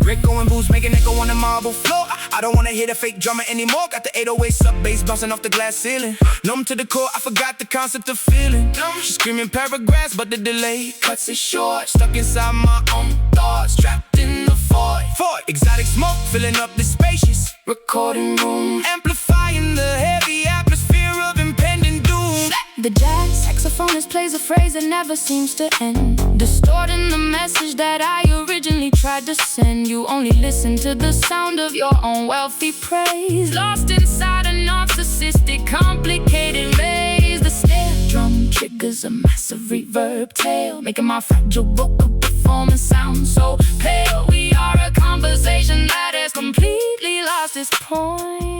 Rick going boots, making echo on the marble floor. I don't wanna hear the fake drummer anymore. Got the 808 sub bass bouncing off the glass ceiling. Numb to the core, I forgot the concept of feeling. She's screaming paragraphs, but the delay cuts it short. Stuck inside my own thoughts, trapped in the void. Exotic smoke filling up the spacious Recording room, amplifying the heavy atmosphere of impending doom. the jazz saxophonist plays a phrase that never seems to end, distorting the message that I originally tried to send. You only listen to the sound of your own wealthy praise, lost inside a narcissistic, complicated maze. The snare drum triggers a massive reverb tail, making my fragile vocal performance sound so pale. We are a conversation that has completely lost its point.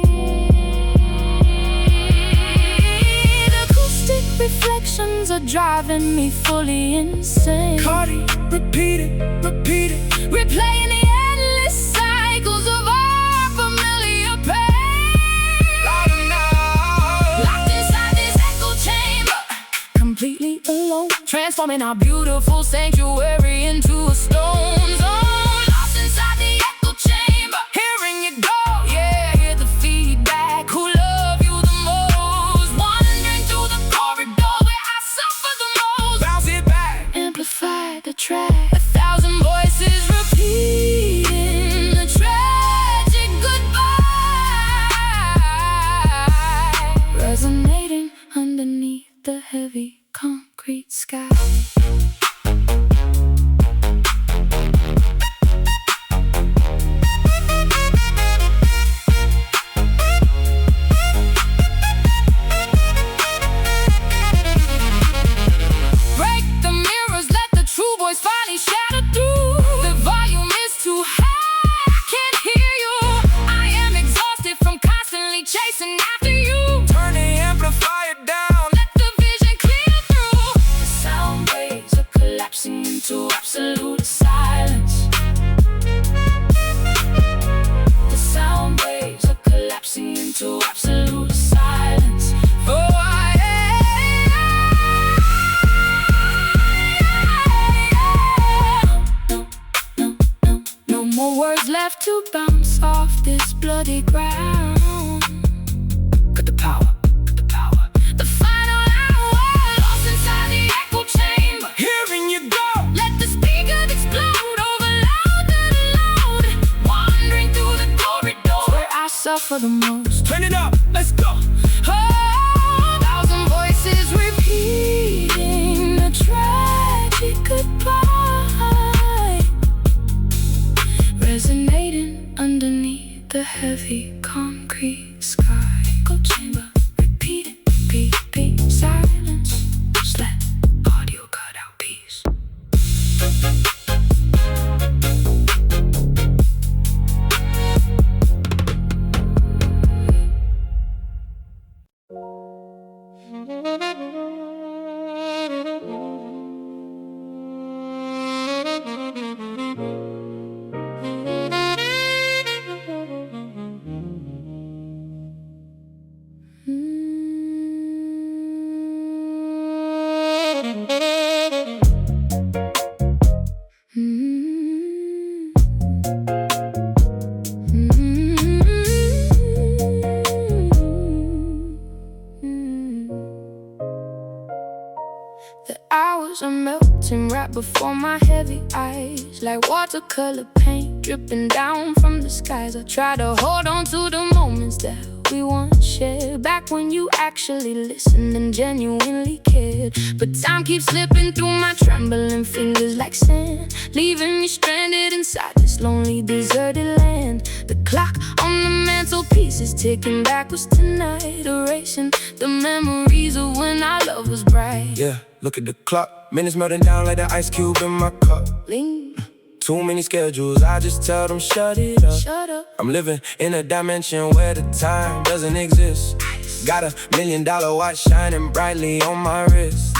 Reflections are driving me fully insane. Carti, repeat it, replaying the endless cycles of our familiar pain. louder now. Locked inside this echo chamber, completely alone, transforming our beautiful sanctuary into a stone zone. Lost inside the echo chamber, hearing you go, yeah, hear the feedback. Who love you the most? Wandering through the corridor where I suffer the most. Bounce it back, Amplify the track. 1,000 voices repeating the tragic goodbye, resonating underneath the heavy concrete sky. Break the mirrors, let the true voice finally shatter through. The volume is too high, I can't hear you. I am exhausted from constantly chasing after you. turn the amplifier down. Let the vision clear through. The sound waves are collapsing into absolute silence. The sound waves are collapsing into absolute silence. Oh, no more words left to bounce off this bloody ground. Got the power, the final hour, lost inside the echo chamber. Hearing you go, Let the speakers explode over louder and loud, wandering through the corridor where I suffer the most. turn it up, let's go. Oh, 1,000 voices repeating the tragic goodbye, resonating underneath the heavy concrete sky. Echo chamber, repeat it, repeat, silence. Just let audio cut out peace. The hours are melting right before my heavy eyes, like watercolor paint dripping down from the skies. I try to hold on to the moments that we once shared, back when you actually listened and genuinely cared. But time keeps slipping through my trembling fingers like sand, leaving me stranded inside this lonely, deserted land. The clock on the mantelpiece is ticking backwards tonight, erasing the memories of when our love was bright. Yeah, look at the clock, minutes melting down like the ice cube in my cup. Lean, Too many schedules, I just tell them shut it up. shut up. I'm living in a dimension where the time doesn't exist. Got $1 million watch shining brightly on my wrist.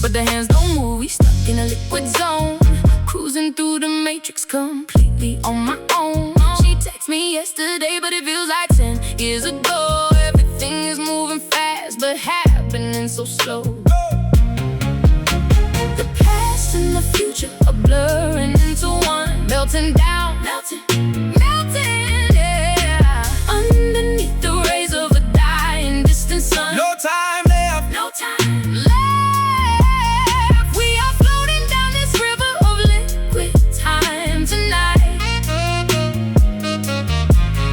But the hands don't move, we stuck in a liquid zone, cruising Cruising through the matrix completely on my own. She texted me yesterday, but it feels like 10 years ago. Everything is moving fast, but happening so slow. The past and the future are blurring into one, melting down, melting, yeah. Underneath the rays of a dying distant sun. No time left, no time left. We are floating down this river of liquid time tonight,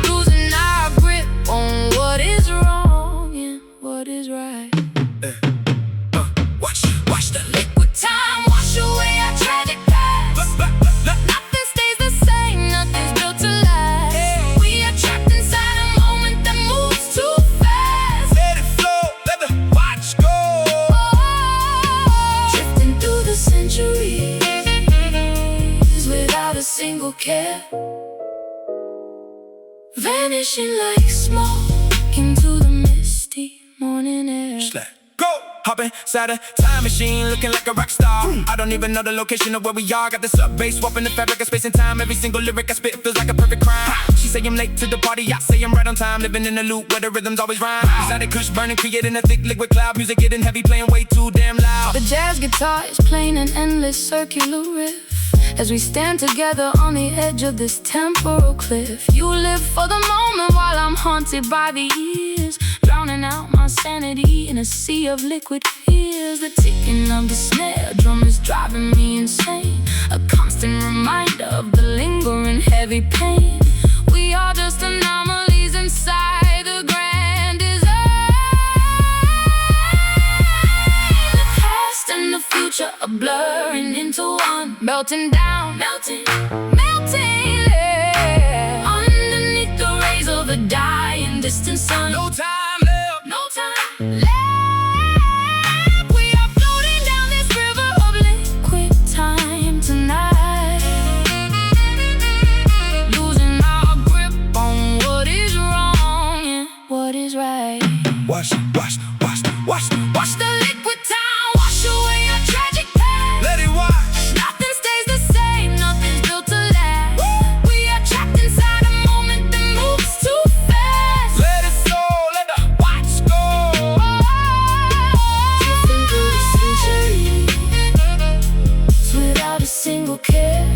losing our grip on what is wrong and what is right. Watch the Liquid time wash away our tragic past. Nothing stays the same, nothing's built to last. We are trapped inside a moment that moves too fast. Let it flow, let the watch go. Drifting through the centuries without a single care, vanishing like smoke into the misty morning air. Let go. Hop inside a time machine, looking like a rock star. I don't even know the location of where we are. Got the sub-bass, swapping the fabric of space and time. Every single lyric I spit feels like a perfect crime. She say I'm late to the party, I say I'm right on time. Living in a loop where the rhythms always rhyme. Exotic kush burning, creating a thick liquid cloud. Music getting heavy, playing way too damn loud. The jazz guitar is playing an endless circular riff as we stand together on the edge of this temporal cliff. You live for the moment while I'm haunted by the years, drowning out my sanity in a sea of liquid fears. The ticking of the snare drum is driving me insane, a constant reminder of the lingering heavy pain. We are just anomalies inside the grand design. The past and the future are blurring into one, melting down, melting, yeah. Underneath the rays of a dying distant sun. No time left, no time left. We are floating down this river of liquid time tonight, losing our grip on what is wrong and what is right. watch Watch the liquid time wash away our tragic past. let it wash. Nothing stays the same, nothing's built to last. We are trapped inside a moment that moves too fast. Let it flow, let the watch go. Drifting through the centuries without a single care,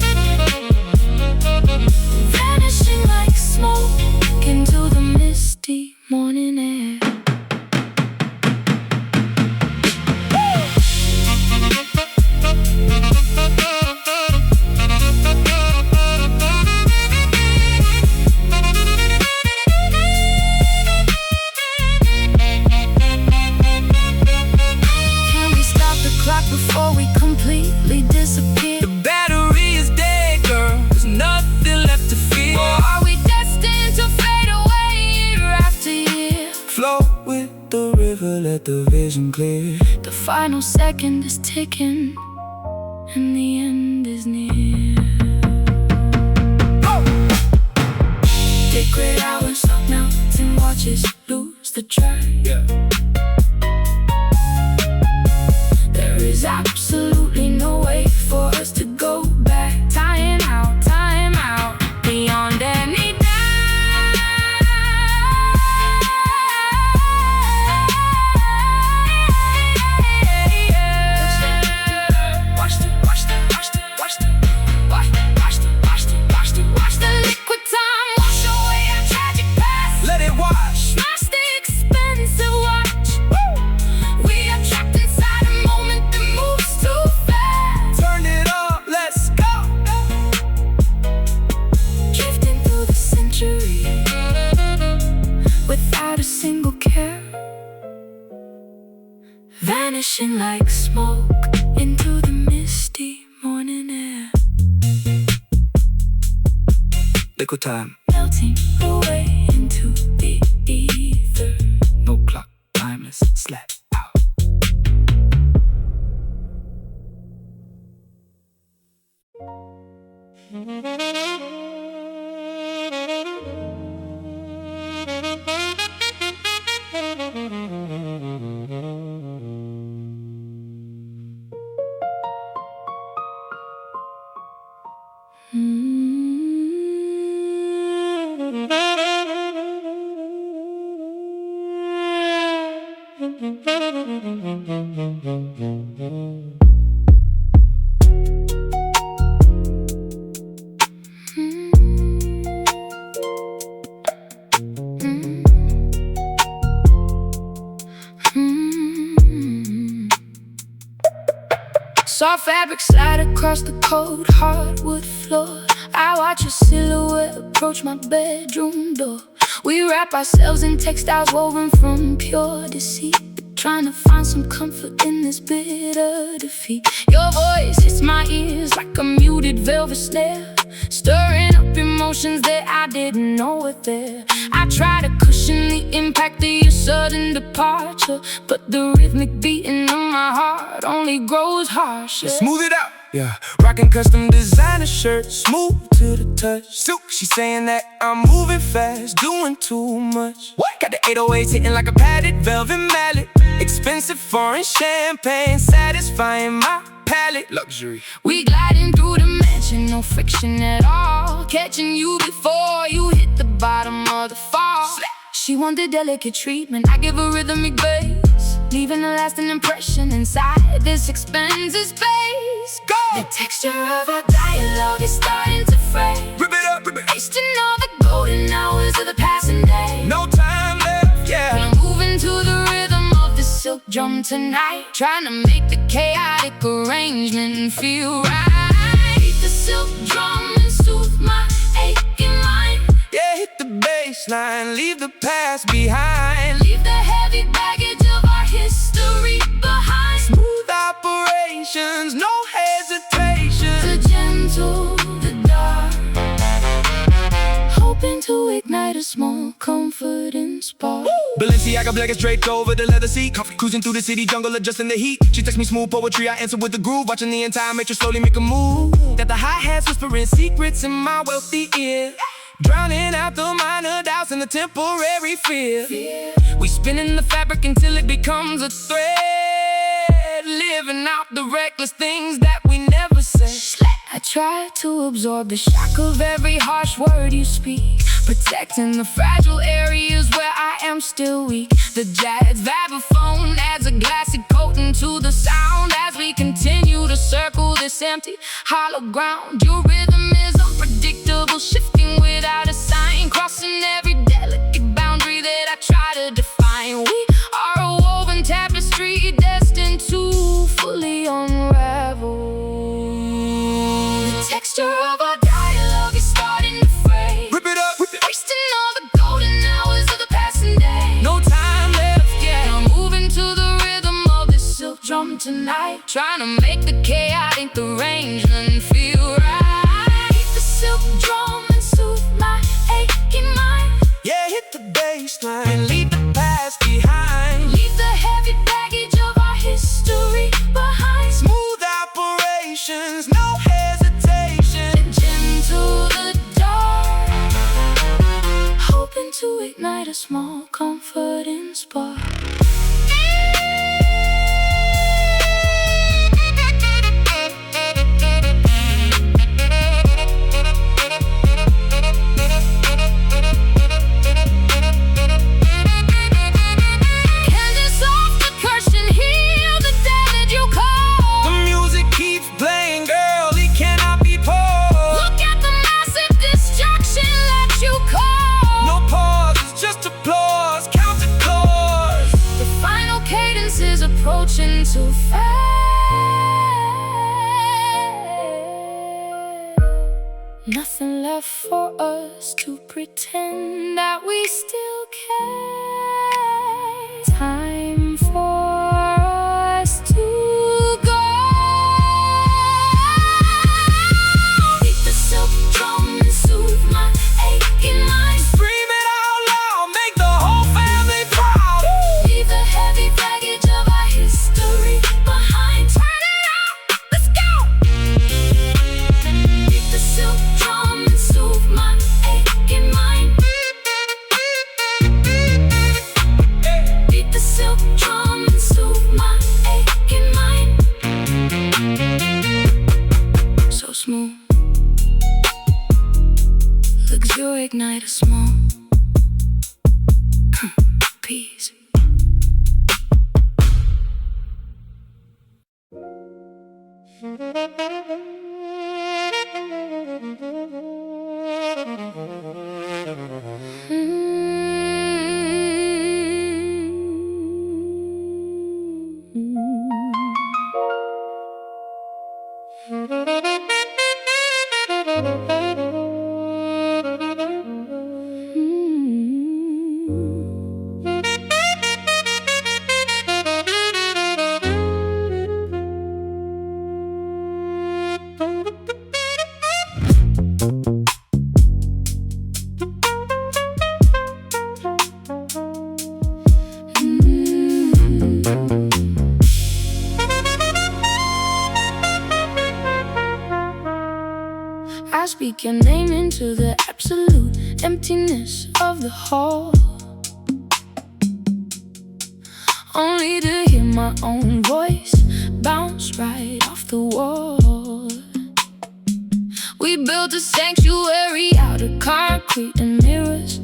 vanishing like smoke into the misty morning air. Can we stop the clock before we completely disappear? The battery is dead, girl. There's nothing left to fear. Or are we destined to fade away year after year? Flow with the river, let the vision clear. The final second is ticking and the end is near. Liquid hours stop melting, watches lose the track. Yeah. There is absolutely no way for us to go back. Time out, beyond any doubt. Watch the liquid time wash away our tragic past. Let it wash. Smash the expensive watch. We are trapped inside a moment that moves too fast. Turn it up, let's go. Drifting through the centuries without a single care, vanishing like smoke into the misty morning air. Liquid time, Melting away into the ether. no clock, timeless, slap out. fabric slide across the cold hardwood floor. I watch your silhouette approach my bedroom door. We wrap ourselves in textiles woven from pure deceit, trying to find some comfort in this bitter defeat. Your voice hits my ears like a muted velvet snare, stirring up emotions that I didn't know were there. I try to cushion the impact of your sudden departure, but the rhythmic beating of my heart only grows harsher. Smooth it out, yeah. Rockin' custom designer shirts, smooth to the touch. Silk, she's saying that I'm moving fast, doing too much. What? Got the 808s hitting like a padded velvet mallet. Expensive foreign champagne, satisfying my palate. Luxury. We gliding through the mansion, no friction at all. Catching you before you hit the bottom of the fall. She wanted delicate treatment, I give her rhythmic bass, leaving a lasting impression inside this expensive space. Go! The texture of our dialogue is starting to fray. Rip it up, rip it. Wasting all the golden hours of the passing day. No time left, yeah. We're moving to the rhythm of the silk drum tonight, trying to make the chaotic arrangement feel right. Beat the silk drum and soothe my aching mind. Yeah, hit the bass line, leave the past behind. Leave the heavy baggage of our history behind. Smooth operations, no hesitation. The gentle, the dark, hoping to ignite a small comforting spark. Balenciaga black is draped over the leather seat. Cruising through the city jungle, adjusting the heat. She texts me smooth poetry, I answer with the groove. Watching the entire matrix slowly make a move. That the hi-hats whispering secrets in my wealthy ear, drowning out the minor doubts and the temporary fear. We spinning the fabric until it becomes a thread, living out the reckless things that we never said. I try to absorb the shock of every harsh word you speak, protecting the fragile areas where I am still weak. The jazz vibraphone adds a glassy coating to the sound as we continue to circle this empty, hollow ground. Your rhythm is unpredictable, shifting without a sign, crossing every delicate boundary that I try to define. We are a woven tapestry destined to fully unravel. The texture of our dialogue is starting to fray. Rip it up, rip it. Wasting all the golden hours of the passing day. No time left, yeah. I'm moving to the rhythm of this silk drum tonight, trying to make the chaotic arrangement feel right. Beat the silk drum and soothe my aching mind. Yeah, hit the bass line, leave the past behind. Leave the heavy baggage of our history behind. Smooth operations, no hesitation. The gentle, the dark, hoping to ignite a small comforting spark. Approaching too fast. Nothing left for us to pretend that we still care. Time for us to go. Beat the silk drum and soothe my aching mind. Scream it out loud, make the whole family proud. Leave the heavy baggage of our history behind. Turn it out, let's go. Beat the silk drum and soothe my aching mind. Beat the silk drum and soothe my aching mind. So smooth, luxuriate, ignite a small peace. I speak your name into the absolute emptiness of the hall, only to hear my own voice bounce right off the wall. We built a sanctuary out of concrete and mirrors,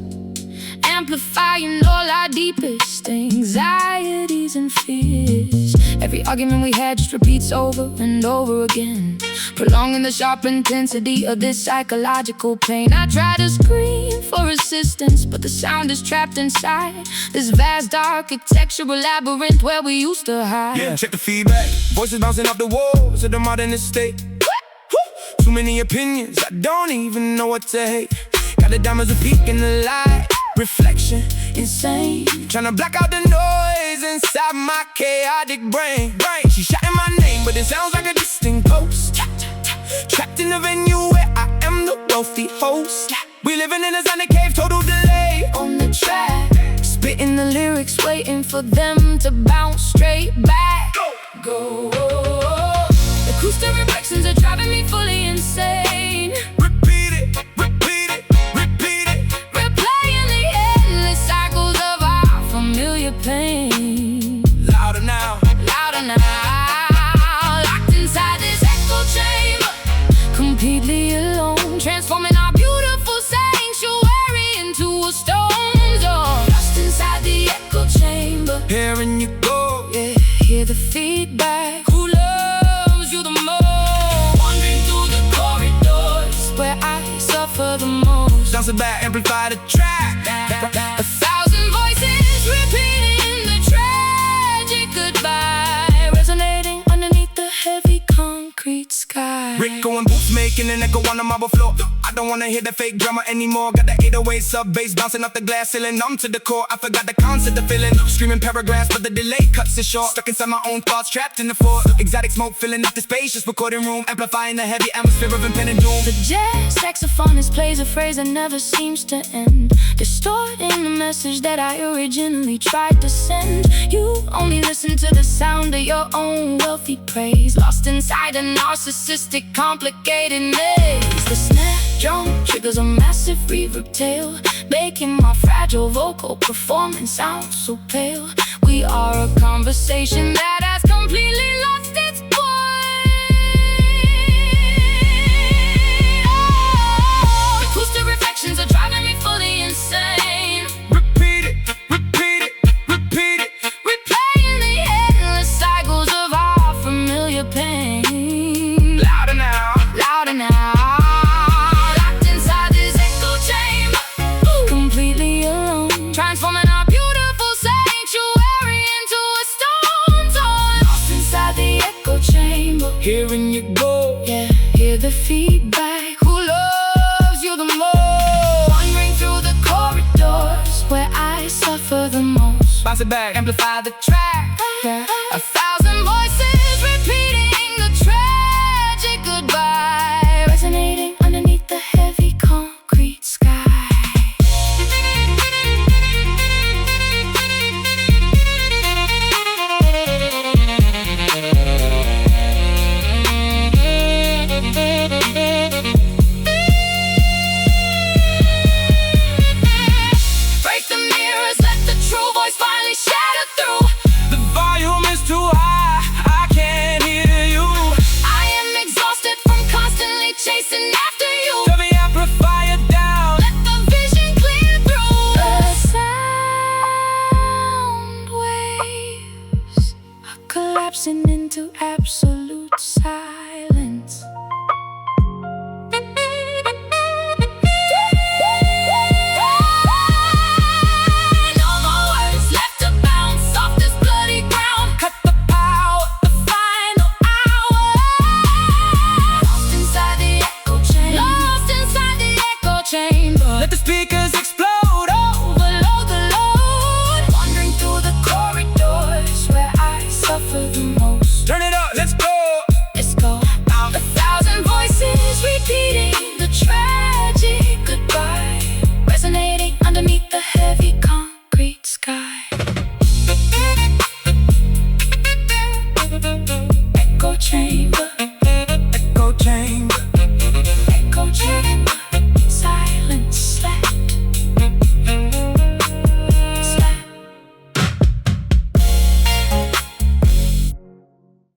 amplifying all our deepest anxieties and fears. Every argument we had just repeats over and over again, prolonging the sharp intensity of this psychological pain. I try to scream for assistance, but the sound is trapped inside this vast architectural labyrinth where we used to hide. Yeah, check the feedback. Voices bouncing off the walls of the modern estate. Too many opinions, I don't even know what to hate. Got the diamonds a peek in the light, reflection insane, tryna block out the noise inside my chaotic brain. She shouting my name, but it sounds like a distant ghost, trapped in a venue where I am the wealthy host. We living in a sonic cave, total delay on the track, spitting the lyrics, waiting for them to bounce straight back. Go. The acoustic reflections are driving me fully insane. Repeat it, repeat it, repeat it. Replaying the endless cycles of our familiar pain. Louder now, louder now. Locked inside this echo chamber, completely alone, transforming our beautiful sanctuary into a stone zone. Lost inside the echo chamber, hearing you go. Yeah, hear the feedback. Who loves you the most? Wandering through the corridors where I suffer the most. Bounce it back, amplify the track. 1,000 voices repeating the tragic goodbye, resonating underneath the heavy concrete sky. Rico and Boots making an echo on the marble floor. I don't wanna hear the fake drama anymore. Got the 808 sub bass bouncing off the glass ceiling. I'm to the core, I forgot the concept of feeling. Screaming paragraphs, but the delay cuts it short. Stuck inside my own thoughts, trapped in the fort. Exotic smoke filling up the spacious recording room, amplifying the heavy atmosphere of impending doom. The jazz saxophonist plays a phrase that never seems to end, distorting the message that I originally tried to send. You only listen to the sound of your own wealthy praise, lost inside a narcissistic, complicated maze. The snare drum triggers a massive reverb tail, making my fragile vocal performance sound so pale. We are a conversation that has completely lost its point. Oh, acoustic reflections are driving me fully insane. Repeat it, repeat it, repeat it. Replaying the endless cycles of our familiar pain. Louder now, louder now. Locked inside this echo chamber, completely alone, transforming our beautiful sanctuary into a stone zone. Lost inside the echo chamber, hearing you go. Yeah, hear the feedback. Who loves you the most? Wandering through the corridors where I suffer the most. Bounce it back, amplify the track. 1,000 voices repeating the tragic goodbye, resonating underneath the heavy concrete sky. Break the mirrors, let the true voice finally shatter through. The volume is too high, I can't hear you. I am exhausted from constantly chasing after you. Turn the amplifier down, let the vision clear through. The sound waves are collapsing into absolute silence. No more words left to bounce off this bloody ground. cut the power. The final hour, lost inside the echo chamber. the most. Turn it up, let's go.